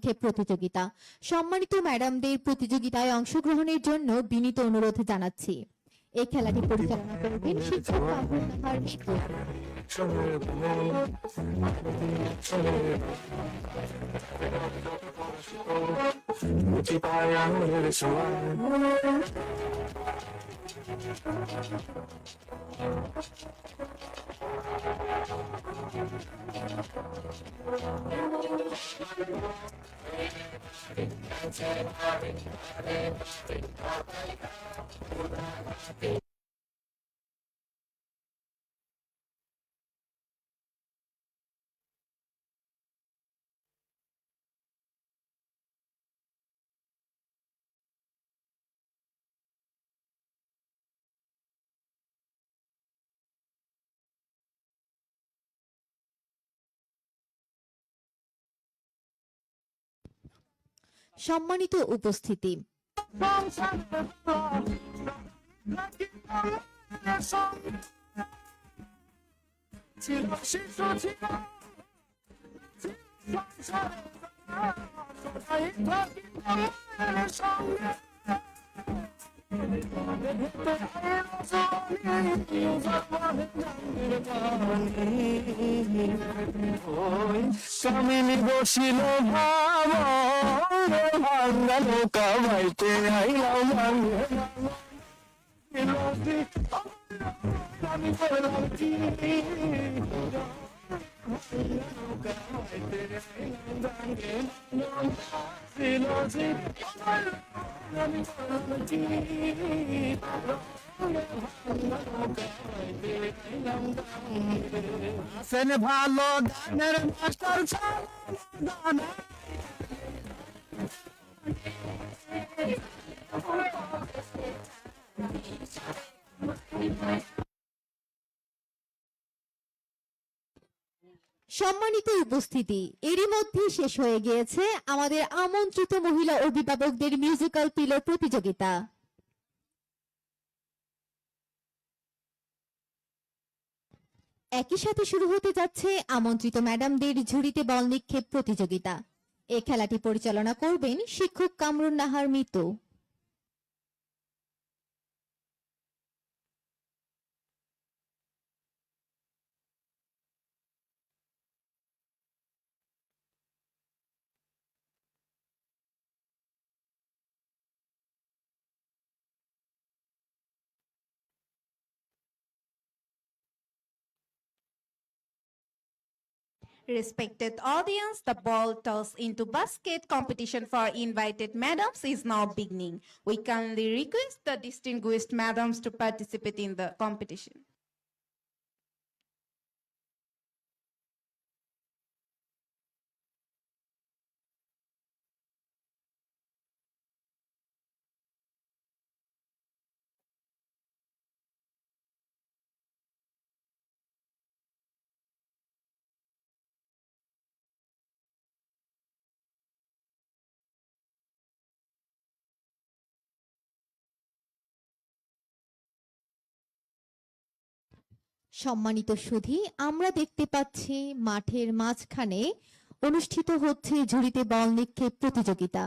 ক্ষেপ প্রতিযোগিতা। সম্মানিত ম্যাডামদের প্রতিযোগিতায় অংশগ্রহণের জন্য বিনীত অনুরোধ জানাচ্ছি। এই খেলাটি পরিচালনা করবেন শিক্ষক কামরুল নাহার মিতু। সম্মানিত উপস্থিতি, কামিনী বসিল ভাঙ্গা নৌকা বাইতে আইলাম আমি করলাম কি আছেন ভালো গানের মাস্টার দানা সম্মানিত উপস্থিতি, এরই মধ্যে শেষ হয়ে গিয়েছে আমাদের আমন্ত্রিত মহিলা অভিভাবকদের মিউজিক্যাল পিলার প্রতিযোগিতা। একই সাথে শুরু হতে যাচ্ছে আমন্ত্রিত ম্যাডামদের ঝুড়িতে বল নিক্ষেপ প্রতিযোগিতা। এই খেলাটি পরিচালনা করবেন শিক্ষক Kamrun Nahar Mitu. Respected audience, the ball toss into basket competition for invited madams is now beginning. We kindly request the distinguished madams to participate in the competition. সম্মানিত সুধী, আমরা দেখতে পাচ্ছি মাঠের মাঝখানে অনুষ্ঠিত হচ্ছে ঝুড়িতে বল নিক্ষেপ প্রতিযোগিতা।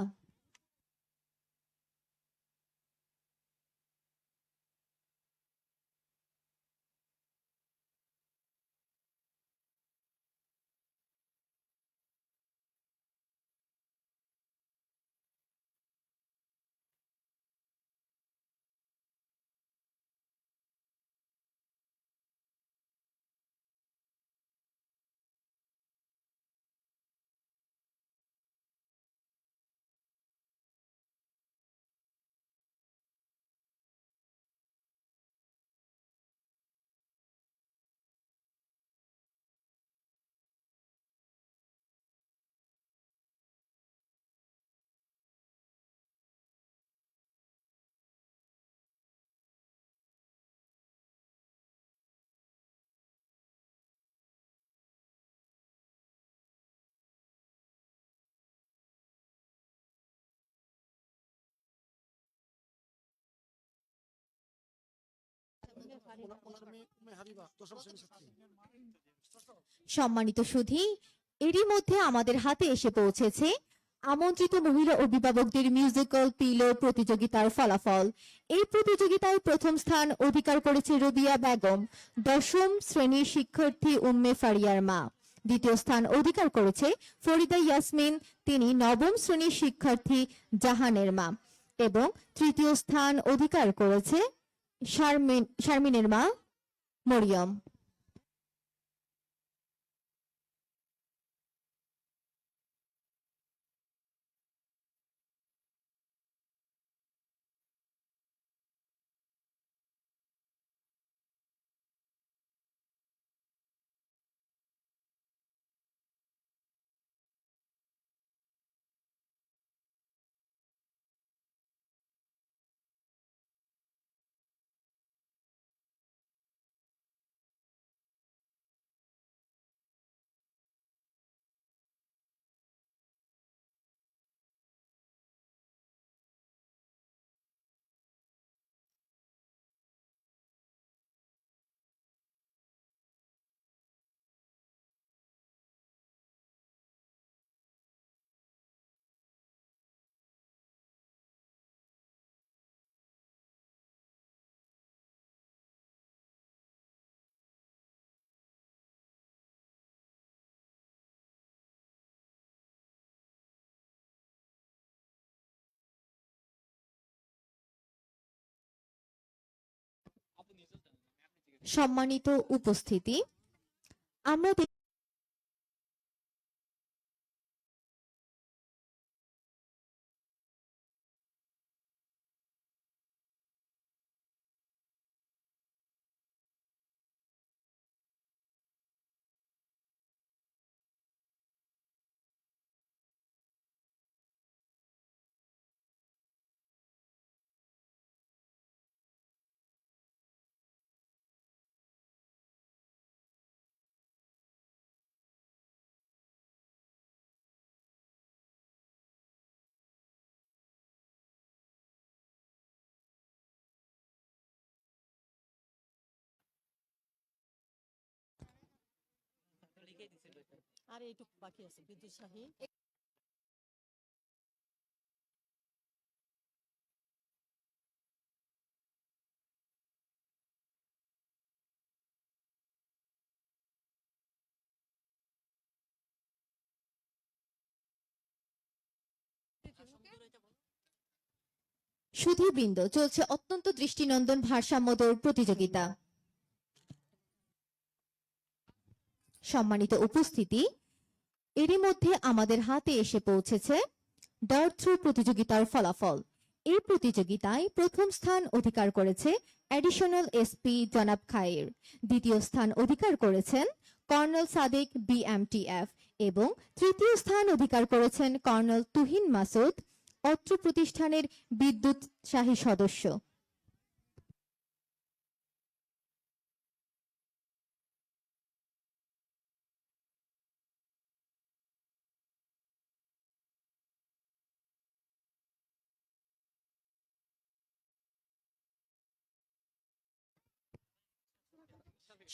সম্মানিত সুধী, এরই মধ্যে আমাদের হাতে এসে পৌঁছেছে আমন্ত্রিত মহিলা অভিভাবকদের মিউজিক্যাল পিলো প্রতিযোগিতার ফলাফল। এই প্রতিযোগিতায় প্রথম স্থান অধিকার করেছে রবিয়া বেগম, 10ম শ্রেণীর শিক্ষার্থী উম্মে ফারিয়ার মা। দ্বিতীয় স্থান অধিকার করেছে ফরিদা ইয়াসমিন, তিনি 9ম শ্রেণীর শিক্ষার্থী জাহানের মা। এবং তৃতীয় স্থান অধিকার করেছে শারমিনের মা মরিয়ম। সম্মানিত উপস্থিতি, আমরা আর এইটুকু বাকি আছে বিদ্যুৎ শাহী। সুধীবৃন্দ, চলছে অত্যন্ত দৃষ্টিনন্দন ভারসাম্য দৌড় প্রতিযোগিতা। সম্মানিত উপস্থিতি, এরই মধ্যে আমাদের হাতে এসে পৌঁছেছে ডার্ট থ্রো প্রতিযোগিতার ফলাফল। এই প্রতিযোগিতায় প্রথম স্থান অধিকার করেছে অ্যাডিশনাল এসপি জনাব খায়ের, দ্বিতীয় স্থান অধিকার করেছেন কর্নেল সাদেক বিএমটিএফ এবং তৃতীয় স্থান অধিকার করেছেন কর্নেল তুহিন মাসুদ, অত্র প্রতিষ্ঠানের বিদ্যুৎ শাহী সদস্য।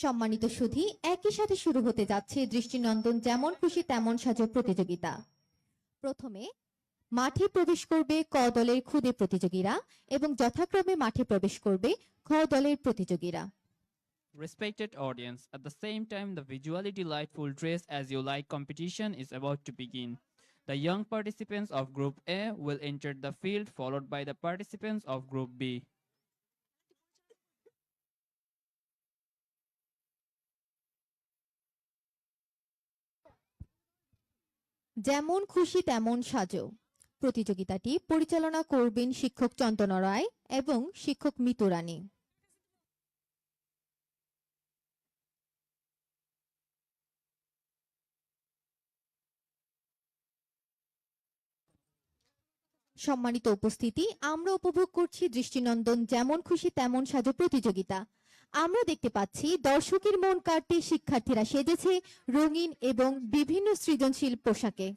সম্মানিত সুধী, একই সাথে শুরু হতে যাচ্ছে দৃষ্টিনন্দন যেমন খুশি তেমন সাজো প্রতিযোগিতা। প্রথমে মাঠে প্রবেশ করবে ক দলের খুদে প্রতিযোগীরা এবং যথাক্রমে মাঠে প্রবেশ করবে খ দলের প্রতিযোগীরা। Respected audience, at the same time the visually delightful dress as you like competition is about to begin. The young participants of Group A will enter the field followed by the participants of Group B. যেমন খুশি তেমন সাজো প্রতিযোগিতাটি পরিচালনা করবেন শিক্ষক চন্দন রায় এবং শিক্ষক মিতু রানী। সম্মানিত উপস্থিতি, আমরা উপভোগ করছি দৃষ্টিনন্দন যেমন খুশি তেমন সাজো প্রতিযোগিতা। আমরা দেখতে পাচ্ছি দর্শকের মন কাড়তে শিক্ষার্থীরা সেজেছে রঙিন এবং বিভিন্ন সৃজনশীল পোশাকে।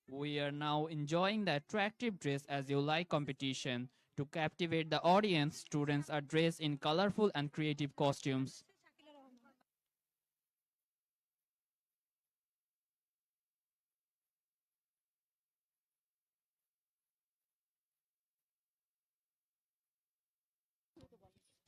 We are now enjoying the attractive dress as you like competition. To captivate the audience, students are dressed in colorful and creative costumes.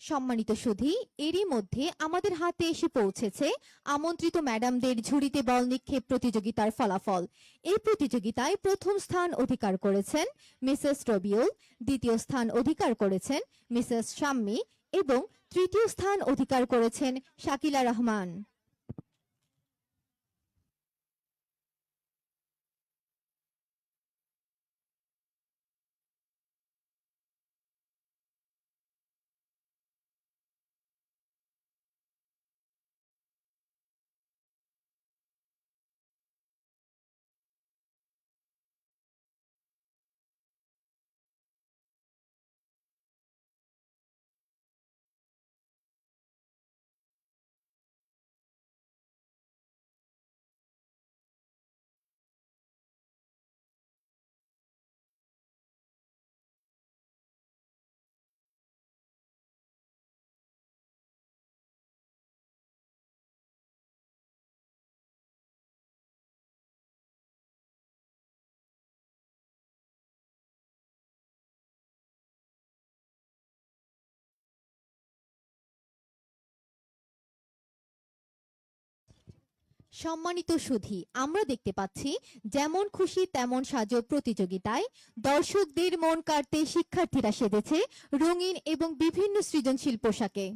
সম্মানিত সুধী, এরই মধ্যে আমাদের হাতে এসে পৌঁছেছে আমন্ত্রিত ম্যাডামদের ঝুড়িতে বল নিক্ষেপ প্রতিযোগিতার ফলাফল। এই প্রতিযোগিতায় প্রথম স্থান অধিকার করেছেন মিসেস রবিউল, দ্বিতীয় স্থান অধিকার করেছেন মিসেস শাম্মী এবং তৃতীয় স্থান অধিকার করেছেন শাকিলা রহমান। সম্মানিত সুধী, আমরা দেখতে পাচ্ছি যেমন খুশি তেমন সাজো প্রতিযোগিতায় দর্শকদের মন কাড়তে শিক্ষার্থীরা সেজেছে রঙিন এবং বিভিন্ন সৃজনশীল পোশাকে।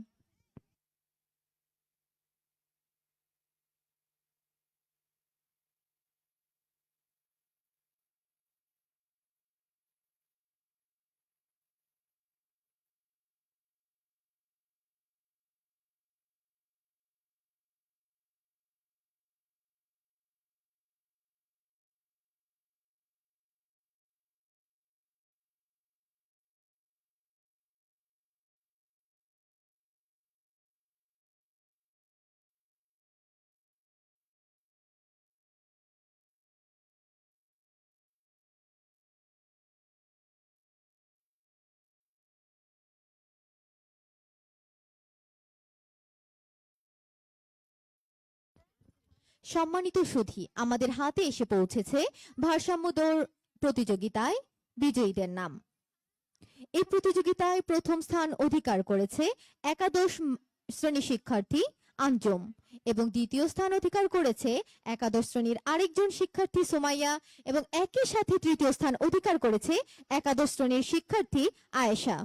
সম্মানিত সুধী, আমাদের হাতে এসে পৌঁছেছে ভারসাম্য দৌড় প্রতিযোগিতায় বিজয়ীদের নাম। এই প্রতিযোগিতায় প্রথম স্থান অধিকার করেছে একাদশ শ্রেণী শিক্ষার্থী আঞ্জুম এবং দ্বিতীয় স্থান অধিকার করেছে একাদশ শ্রেণীর আরেকজন শিক্ষার্থী সুমাইয়া এবং একই সাথে তৃতীয় স্থান অধিকার করেছে একাদশ শ্রেণীর শিক্ষার্থী আয়েশা।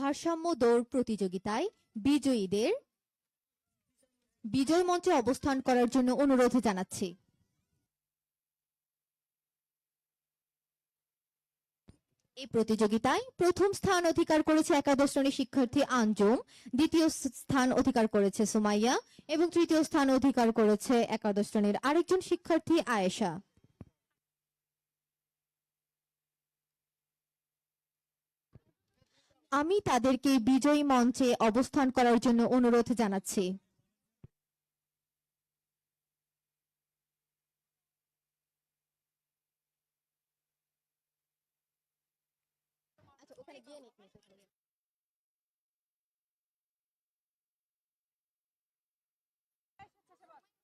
ভারসাম্য দৌড় প্রতিযোগিতায় বিজয়ীদের বিজয় মঞ্চে অবস্থান করার জন্য অনুরোধ জানাচ্ছি। এই প্রতিযোগিতায় প্রথম স্থান অধিকার করেছে একাদশ শ্রেণীর শিক্ষার্থী আঞ্জুম, দ্বিতীয় স্থান অধিকার করেছে সুমাইয়া এবং তৃতীয় স্থান অধিকার করেছে একাদশ শ্রেণীর আরেকজন শিক্ষার্থী আয়েশা। আমি তাদেরকে বিজয়ী মঞ্চে অবস্থান করার জন্য অনুরোধ জানাচ্ছি।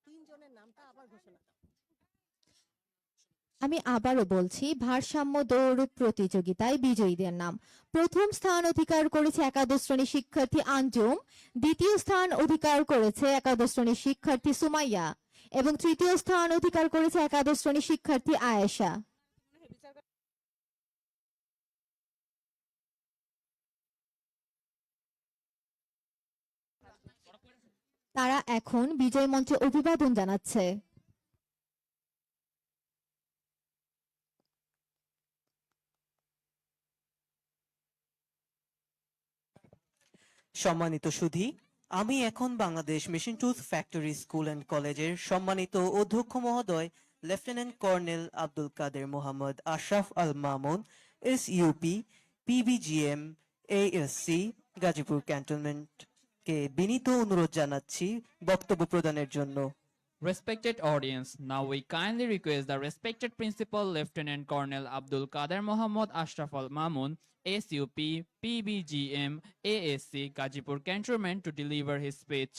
তিনজনের নামটা আবার ঘোষণা দাও। আমি আবারও বলছি, ভারসাম্য দৌড় প্রতিযোগিতায় বিজয়ীদের নাম: প্রথম স্থান অধিকার করেছে একাদশ শ্রেণীর শিক্ষার্থী আঞ্জুম, দ্বিতীয় স্থান অধিকার করেছে একাদশ শ্রেণীর শিক্ষার্থী সুমাইয়া এবং তৃতীয় স্থান অধিকার করেছে একাদশ শ্রেণীর শিক্ষার্থী আয়েশা। তারা এখন বিজয় মঞ্চে অভিবাদন জানাচ্ছে। সম্মানিত সুধী, আমি এখন Bangladesh machine tools factory school and কলেজের সম্মানিত অধ্যক্ষ মহোদয় lieutenant colonel Abdul Kader Mohammad Ashraf Al Mamun, SUP, PBGM, ASC Gazipur ক্যান্টনমেন্টকে বিনীত অনুরোধ জানাচ্ছি বক্তব্য প্রদানের জন্য। Respected audience, now we kindly request the respected Principal Lieutenant Colonel Abdul Kader Mohammad Ashraf Al Mamun, SUP, PBGM, ASC, Gajipur Cantonment to deliver his speech.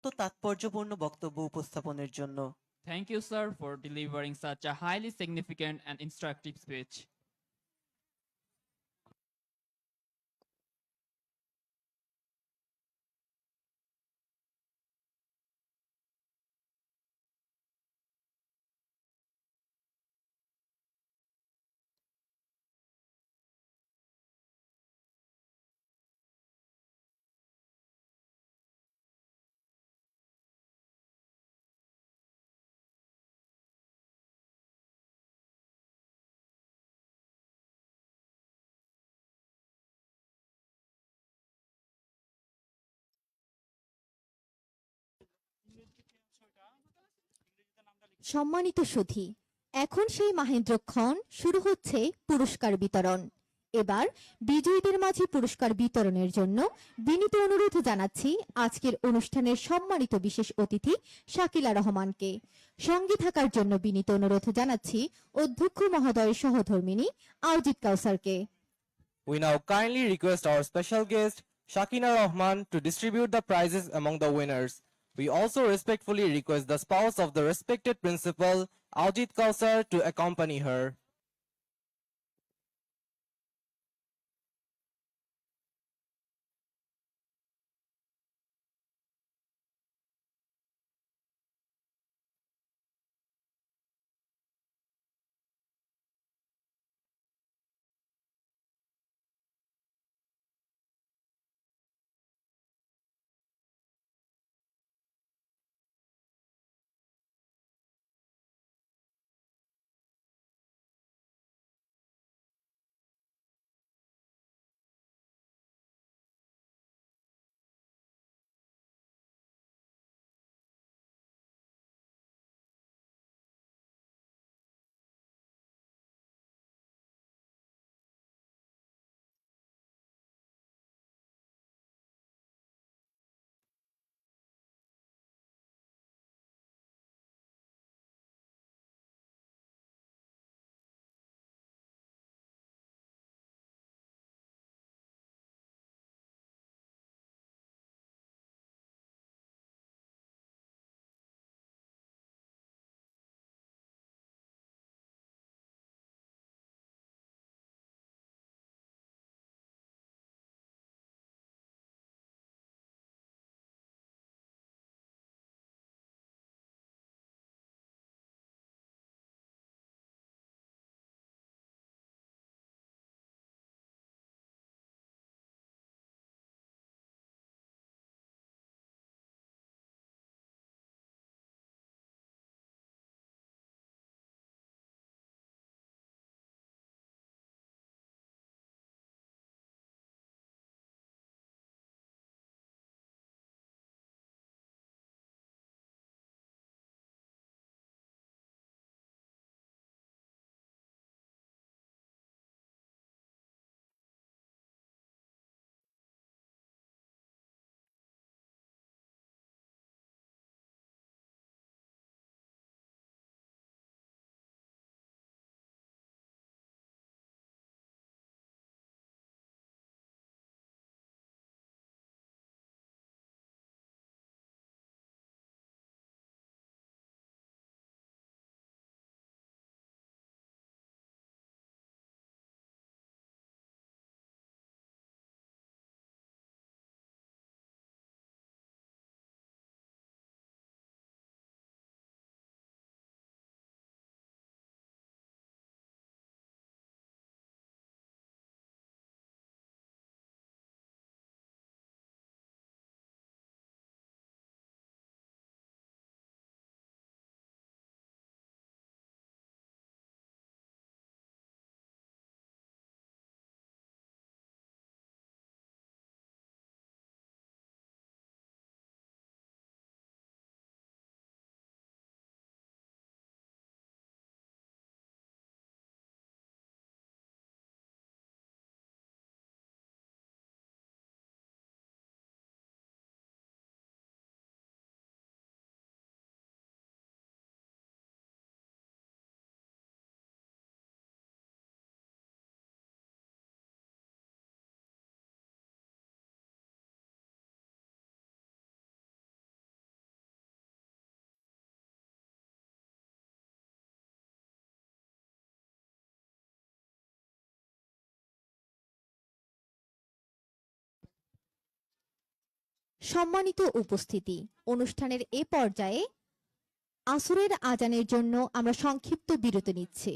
তো তাৎপর্যপূর্ণ বক্তব্য উপস্থাপনের জন্য। Thank you, sir, for delivering such a highly significant and instructive speech. সম্মানিত সুধী, এখন সেই মাহেন্দ্রক্ষণ শুরু হচ্ছে পুরস্কার বিতরণ। এবার বিজয়ীদের মাঝে পুরস্কার বিতরণের জন্য বিনীত অনুরোধ জানাচ্ছি আজকের অনুষ্ঠানের সম্মানিত বিশেষ অতিথি শাকিলা রহমানকে। সঙ্গে থাকার জন্য বিনীত অনুরোধ জানাচ্ছি অধ্যক্ষ মহোদয়ের সহধর্মিণী আওজিত কাউসারকে। We now kindly request our special guest, Shakina Rahman, to distribute the prizes among the winners. We also respectfully request the spouse of the respected principal, Aujit Kausar, to accompany her. সম্মানিত উপস্থিতি, অনুষ্ঠানের এ পর্যায়ে আসরের আজানের জন্য আমরা সংক্ষিপ্ত বিরতি নিচ্ছি।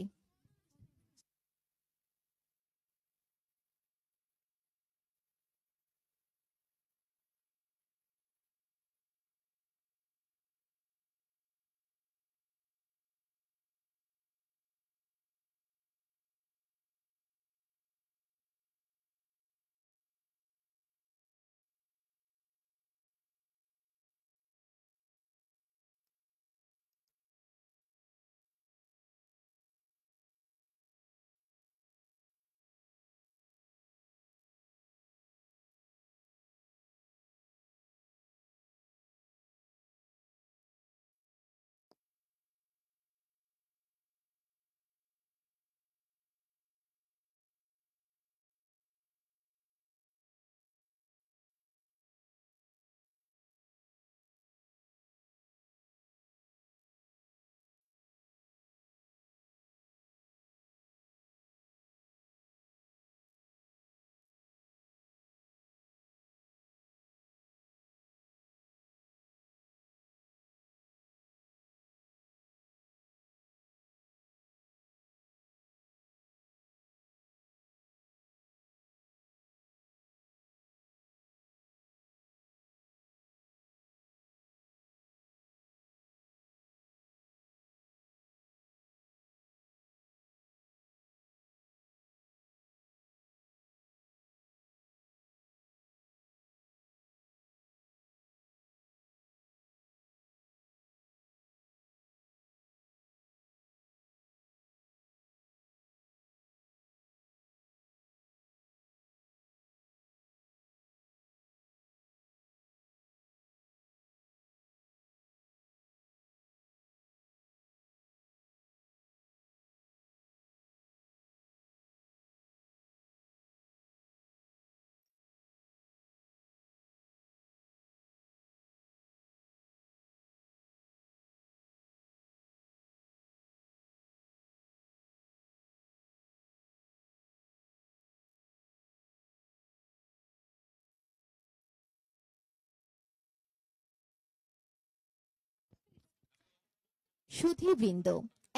সুধীবৃন্দ,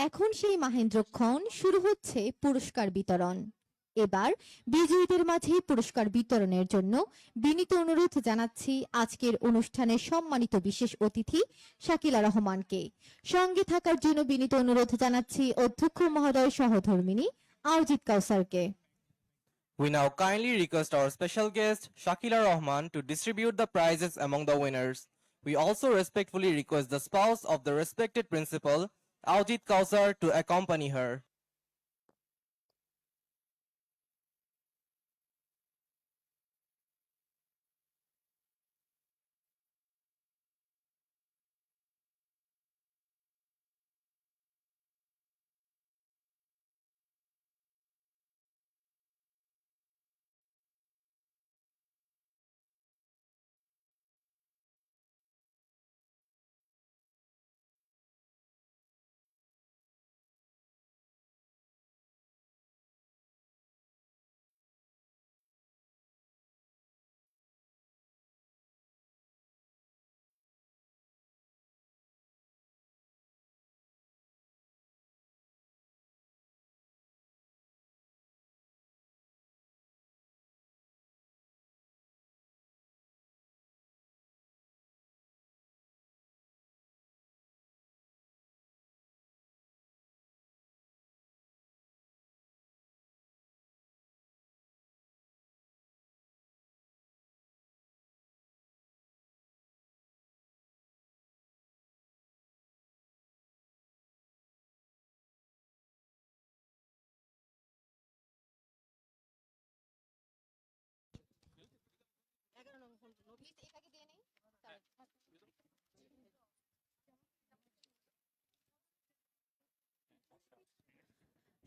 এখন সেই মাহেন্দ্রক্ষণ শুরু হচ্ছে পুরস্কার বিতরণ। এবার বিজয়ীদের মাঝে পুরস্কার বিতরণের জন্য বিনীত অনুরোধ জানাচ্ছি আজকের অনুষ্ঠানের সম্মানিত বিশেষ অতিথি শাকিলা রহমানকে। সঙ্গে থাকার জন্য বিনীত অনুরোধ জানাচ্ছি অধ্যক্ষ মহোদয় সহধর্মিণী আরজিত কাউসারকে। We now kindly request our special guest, Shakila Rahman, to distribute the prizes among the winners. We also respectfully request the spouse of the respected principal, Aljit Kausar, to accompany her.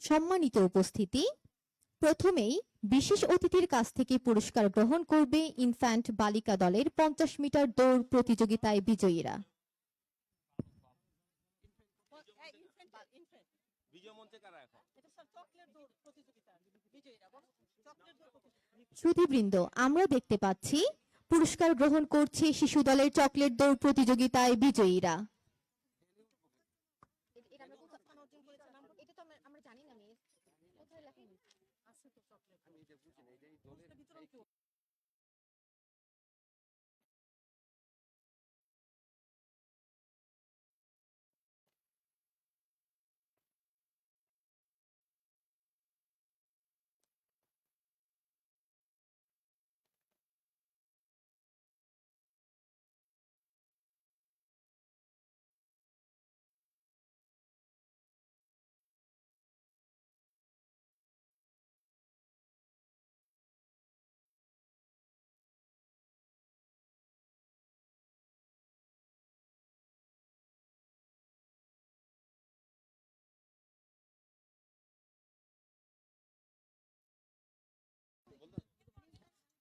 সম্মানিত উপস্থিতি, প্রথমেই বিশেষ অতিথির কাছ থেকে পুরস্কার গ্রহণ করবে ইনফ্যান্ট বালিকা দলের 50 মিটার দৌড় প্রতিযোগিতায় বিজয়ীরা। শ্রুতিবৃন্দ, আমরা দেখতে পাচ্ছি পুরস্কার গ্রহণ করছে শিশু দলের চকলেট দৌড় প্রতিযোগিতায় বিজয়ীরা।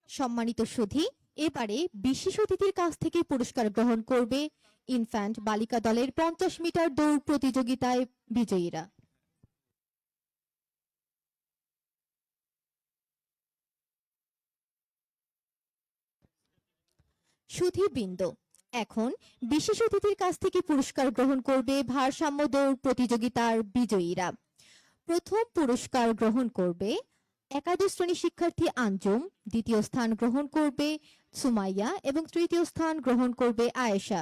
সম্মানিত সুধী, এবারে বিশেষ অতিথির কাছ থেকে পুরস্কার গ্রহণ করবে ইনফ্যান্ট বালিকা দলের 50 মিটার দৌড় প্রতিযোগিতায় বিজয়ীরা। সুধীবৃন্দ, এখন বিশেষ অতিথির কাছ থেকে পুরস্কার গ্রহণ করবে ভারসাম্য দৌড় প্রতিযোগিতার বিজয়ীরা। প্রথম পুরস্কার গ্রহণ করবে একাদশ শ্রেণী শিক্ষার্থী আঞ্জুম, দ্বিতীয় স্থান গ্রহণ করবে সুমাইয়া এবং তৃতীয় স্থান গ্রহণ করবে আয়েশা।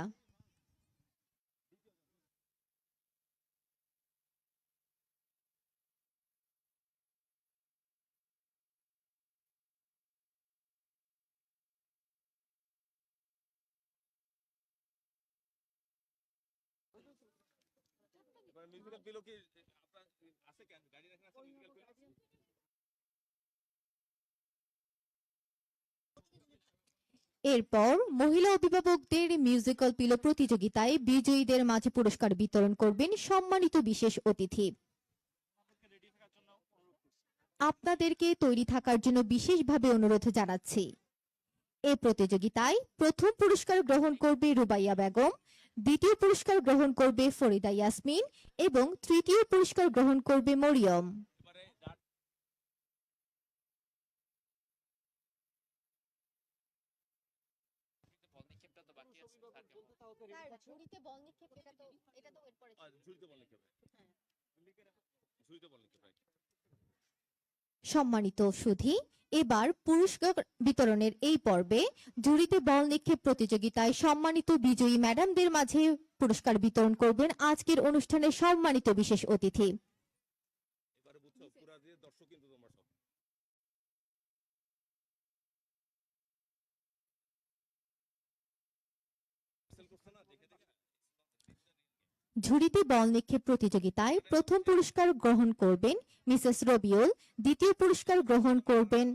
এরপর মহিলা অভিভাবকদের মিউজিক্যাল পিলো প্রতিযোগিতায় বিজয়ীদের মাঝে পুরস্কার বিতরণ করবেন সম্মানিত বিশেষ অতিথি। আপনাদেরকে তৈরি থাকার জন্য বিশেষভাবে অনুরোধ জানাচ্ছি। এই প্রতিযোগিতায় প্রথম পুরস্কার গ্রহণ করবে রুবাইয়া বেগম, দ্বিতীয় পুরস্কার গ্রহণ করবে ফরিদা ইয়াসমিন এবং তৃতীয় পুরস্কার গ্রহণ করবে মরিয়ম। ঝুড়িতে বল নিক্ষেপ এটা তো এর পরে সম্মানিত সুধী, এবার পুরস্কার বিতরণের এই পর্বে ঝুড়িতে বল নিক্ষেপ প্রতিযোগিতায় সম্মানিত বিজয়ী ম্যাডামদের মাঝে পুরস্কার বিতরণ করবেন আজকের অনুষ্ঠানের সম্মানিত বিশেষ অতিথি। ঝুড়িতে বল নিক্ষেপ প্রতিযোগিতায় প্রথম পুরস্কার গ্রহণ করবেন মিসেস রবিউল, দ্বিতীয় পুরস্কার গ্রহণ করবেন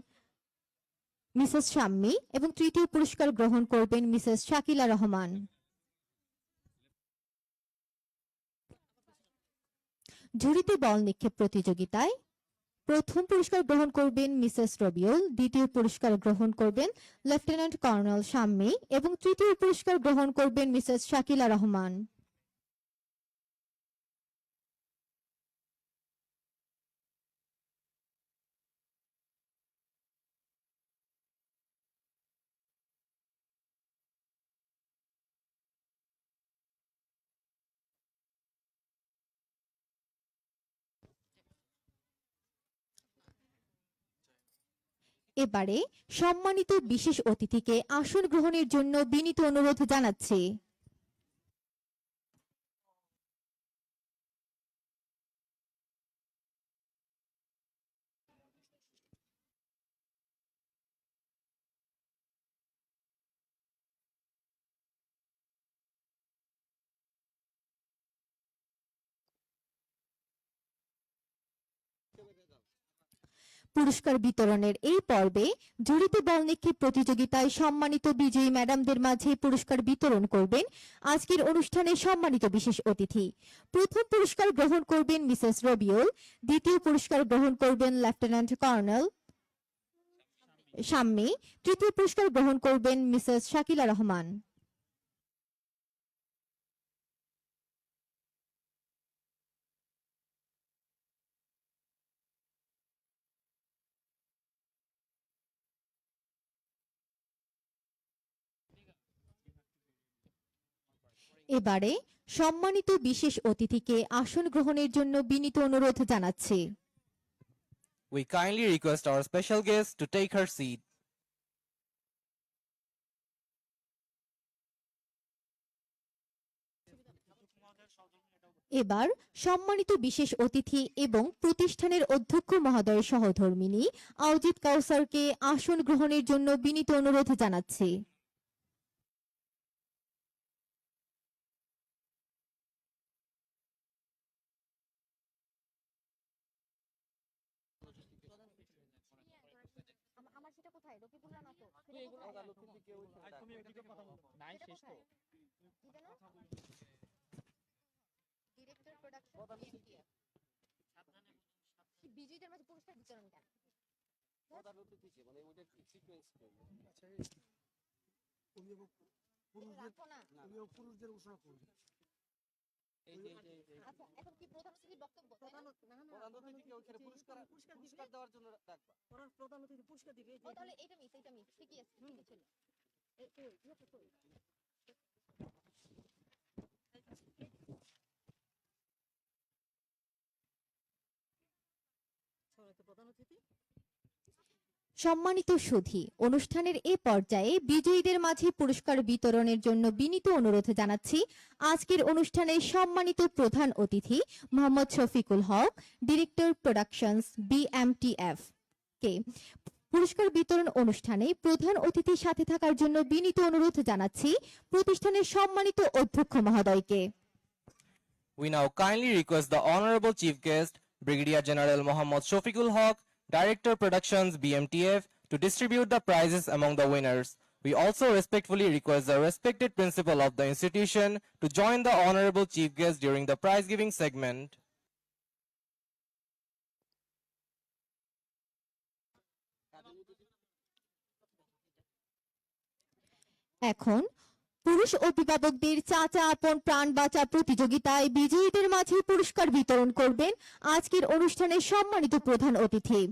মিসেস শাম্মী এবং তৃতীয় পুরস্কার গ্রহণ করবেন মিসেস শাকিলা রহমান। ঝুড়িতে বল নিক্ষেপ প্রতিযোগিতায় প্রথম পুরস্কার গ্রহণ করবেন মিসেস রবিউল, দ্বিতীয় পুরস্কার গ্রহণ করবেন লেফটেন্যান্ট কর্নেল শাম্মী এবং তৃতীয় পুরস্কার গ্রহণ করবেন মিসেস শাকিলা রহমান। এবারে সম্মানিত বিশেষ অতিথিকে আসন গ্রহণের জন্য বিনীত অনুরোধ জানাচ্ছি। পুরস্কার বিতরণের এই পর্বে ঝুড়িতে বল নিক্ষেপ প্রতিযোগিতায় সম্মানিত বিজয়ী ম্যাডামদের মাঝে পুরস্কার বিতরণ করবেন আজকের অনুষ্ঠানে সম্মানিত বিশেষ অতিথি। প্রথম পুরস্কার গ্রহণ করবেন মিসেস রবিউল, দ্বিতীয় পুরস্কার গ্রহণ করবেন লেফটেন্যান্ট কর্নেল শাম্মী, তৃতীয় পুরস্কার গ্রহণ করবেন মিসেস শাকিলা রহমান। এবারে সম্মানিত বিশেষ অতিথিকে আসন গ্রহণের জন্য বিনীত অনুরোধ জানাচ্ছি। We kindly request our special guest to take her seat. এবার সম্মানিত বিশেষ অতিথি এবং প্রতিষ্ঠানের অধ্যক্ষ মহোদয়ের সহধর্মিণী আওজিত কাউসারকে আসন গ্রহণের জন্য বিনীত অনুরোধ জানাচ্ছি। আমার সেটা কোথায় রকিবুল্লাহ না তো ডিরেক্টর প্রোডাকশন বিজয়ীদের মাঝে পুরস্কার বিতরণ কেন প্রধান অতিথি মানে ওইটা সিকোয়েন্স করবে। আচ্ছা পুরুষদের ঘোষণা করবে। আচ্ছা এখন কি প্রধান অতিথির বক্তব্য? প্রধান অতিথিকে ওখানে পুরস্কার দেওয়ার জন্য ডাকবা। প্রধান অতিথি পুরস্কার দিবে। তাহলে এটা মিস ঠিকই আছে ঠিকই ছিল। সম্মানিত সুধী, অনুষ্ঠানের এ পর্যায়ে বিজয়ীদের মাঝে পুরস্কার বিতরণের জন্য বিনীত অনুরোধ জানাচ্ছি আজকের অনুষ্ঠানের সম্মানিত প্রধান অতিথি মোহাম্মদ শফিকুল হক, ডিরেক্টর প্রোডাকশনস BMTF কে পুরস্কার বিতরণ অনুষ্ঠানে প্রধান অতিথির সাথে থাকার জন্য বিনীত অনুরোধ জানাচ্ছি প্রতিষ্ঠানের সম্মানিত অধ্যক্ষ মহোদয়কে। We now kindly request the Honorable Chief Guest, Brigadier General Mohammad Shafiqul Haq, Director Productions BMTF, to distribute the prizes among the winners. We also respectfully request the respected principal of the institution to join the Honorable Chief Guest during the prize giving segment. এখন পুরুষ অভিভাবকদের চাচা আপন প্রাণ বাঁচা প্রতিযোগিতায় বিজয়ীদের মাঝে পুরস্কার বিতরণ করবেন আজকের অনুষ্ঠানের সম্মানিত প্রধান অতিথি।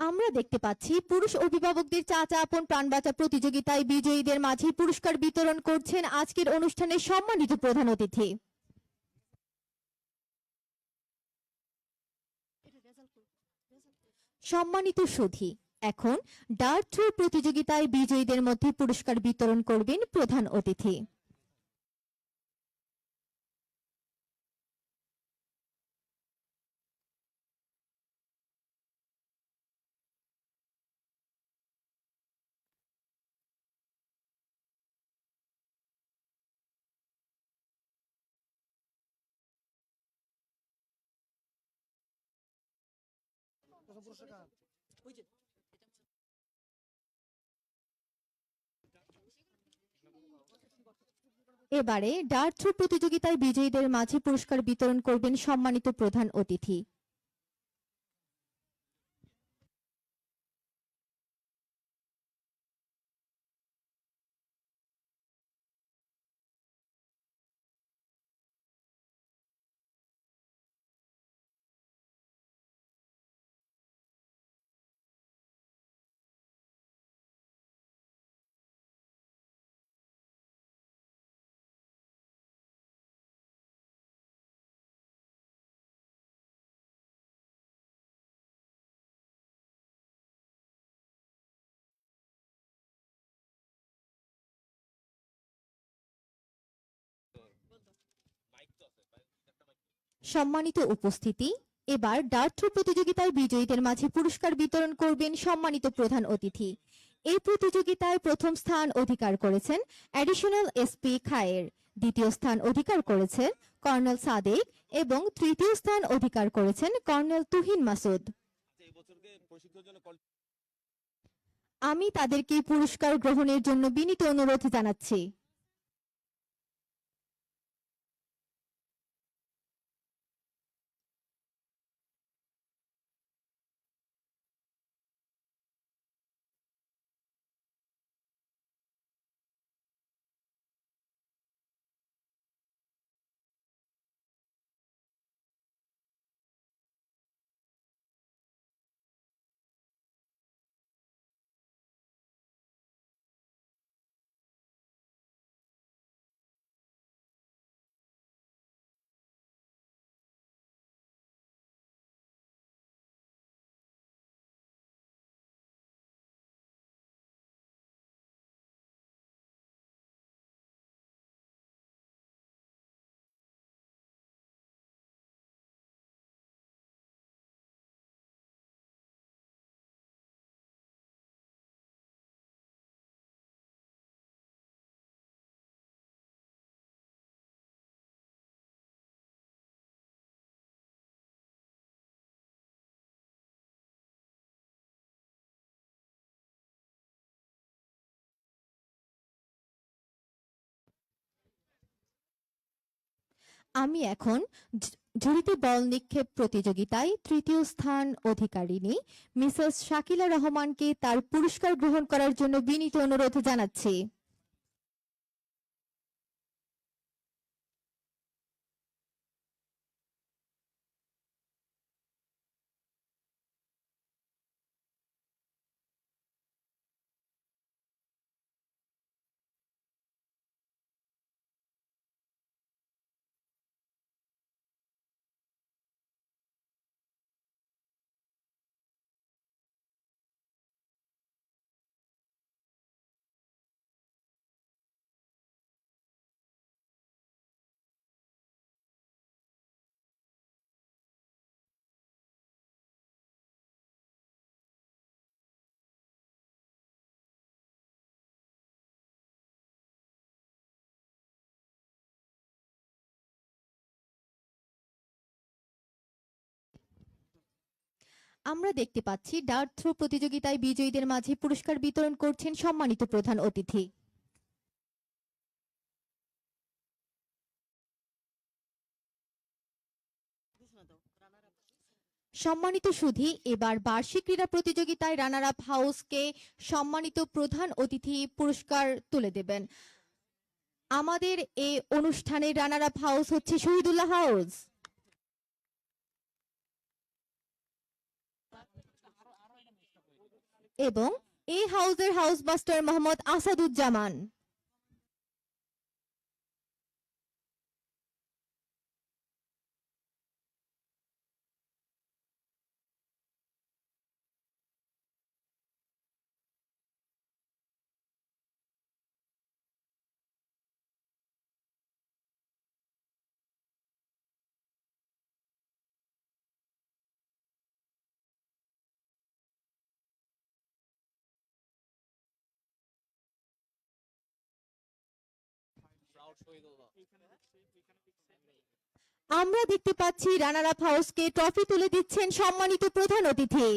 আমরা দেখতে পাচ্ছি পুরুষ অভিভাবকদের চাচা আপন প্রাণ বাঁচা প্রতিযোগিতায় বিজয়ীদের মাঝে পুরস্কার বিতরণ করছেন আজকের অনুষ্ঠানের সম্মানিত প্রধান অতিথি। সম্মানিত সুধী, এখন ডার্ট থ্রো প্রতিযোগিতায় বিজয়ীদের মধ্যে পুরস্কার বিতরণ করবেন প্রধান অতিথি। এবারে ডার্ট থ্রো প্রতিযোগিতায় বিজয়ীদের মাঝে পুরস্কার বিতরণ করবেন সম্মানিত প্রধান অতিথি। সম্মানিত উপস্থিতি, এবার ডার্ট থ্রো প্রতিযোগিতায় বিজয়ীদের মাঝে পুরস্কার বিতরণ করবেন সম্মানিত প্রধান অতিথি। এই প্রতিযোগিতায় প্রথম স্থান অধিকার করেছেন অ্যাডিশনাল এসপি খায়ের, দ্বিতীয় স্থান অধিকার করেছেন কর্নেল সাদেক এবং তৃতীয় স্থান অধিকার করেছেন কর্নেল তুহিন মাসুদ। আমি তাদেরকে পুরস্কার গ্রহণের জন্য বিনীত অনুরোধ জানাচ্ছি। আমি এখন ঝুড়িতে বল নিক্ষেপ প্রতিযোগিতায় তৃতীয় স্থান অধিকারিণী মিসেস শাকিলা রহমানকে তার পুরস্কার গ্রহণ করার জন্য বিনীত অনুরোধ জানাচ্ছি। আমরা দেখতে পাচ্ছি ডার্ট থ্রো প্রতিযোগিতায় বিজয়ীদের মাঝে পুরস্কার বিতরণ করছেন সম্মানিত প্রধান অতিথি। সম্মানিত সুধী, এবার বার্ষিক ক্রীড়া প্রতিযোগিতায় রানার আপ হাউসকে সম্মানিত প্রধান অতিথি পুরস্কার তুলে দেবেন। আমাদের এই অনুষ্ঠানের রানার আপ হাউস হচ্ছে শহীদুল্লাহ হাউস। এবং এই হাউজের হাউস মাস্টার মোহাম্মদ আসাদুজ্জামান। আমরা দেখতে পাচ্ছি রানার আপ হাউসকে ট্রফি তুলে দিচ্ছেন সম্মানিত প্রধান অতিথি।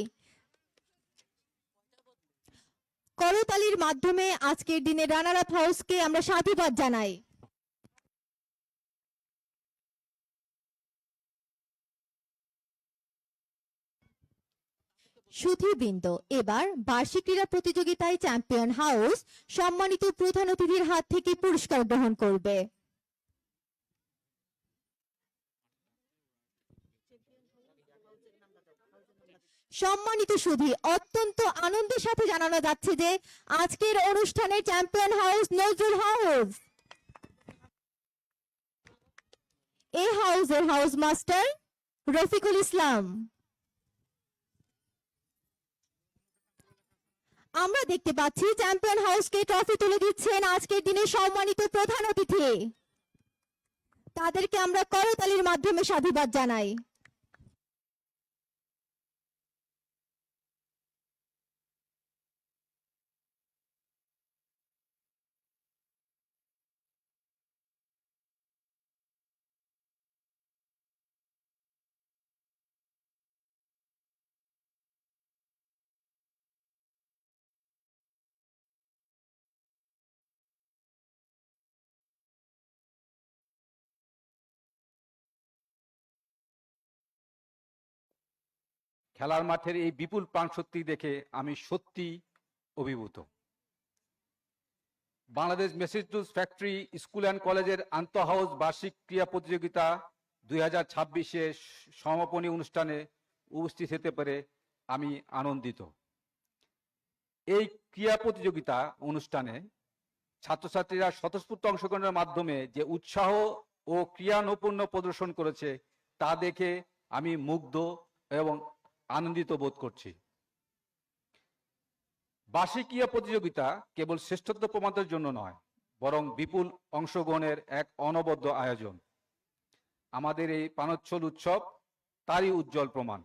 করতালির মাধ্যমে আজকের দিনে রানার আপ হাউসকে আমরা সাধুবাদ জানাই। সুধীবৃন্দ, এবার বার্ষিক ক্রীড়া প্রতিযোগিতায় চ্যাম্পিয়ন হাউস সম্মানিত প্রধান অতিথির হাত থেকে পুরস্কার গ্রহণ করবে। সম্মানিত সুধী, অত্যন্ত আনন্দের সাথে জানানো যাচ্ছে যে আজকের অনুষ্ঠানের চ্যাম্পিয়ন হাউস নজরুল হাউস। এই হাউসের হাউস মাস্টার রফিকুল ইসলাম। আমরা দেখতে পাচ্ছি চ্যাম্পিয়ন হাউসকে ট্রফি তুলে দিচ্ছেন আজকের দিনে সম্মানিত প্রধান অতিথি। তাদেরকে আমরা করতালির মাধ্যমে সাধুবাদ জানাই। খেলার মাঠের এই বিপুল প্রাণশক্তি দেখে আমি সত্যি অভিভূত। বাংলাদেশ মেসাচুসেটস ফ্যাক্টরি স্কুল অ্যান্ড কলেজের আন্তঃ হাউস বার্ষিক ক্রীড়া প্রতিযোগিতা 2026-এর সমাপনী অনুষ্ঠানে উপস্থিত হতে পেরে আমি আনন্দিত। এই ক্রীড়া প্রতিযোগিতা অনুষ্ঠানে ছাত্রছাত্রীরা স্বতঃস্ফূর্ত অংশগ্রহণের মাধ্যমে যে উৎসাহ ও ক্রীড়া নৈপুণ্য প্রদর্শন করেছে তা দেখে আমি মুগ্ধ এবং আনন্দিত বোধ করছি। বার্ষিক ক্রীড়া প্রতিযোগিতা কেবল শ্রেষ্ঠত্ব প্রমাণের জন্য নয়, বরং বিপুল অংশগ্রহণের এক অনবদ্য আয়োজন। আমাদের এই প্রাণোচ্ছল উৎসব তারই উজ্জ্বল প্রমাণ।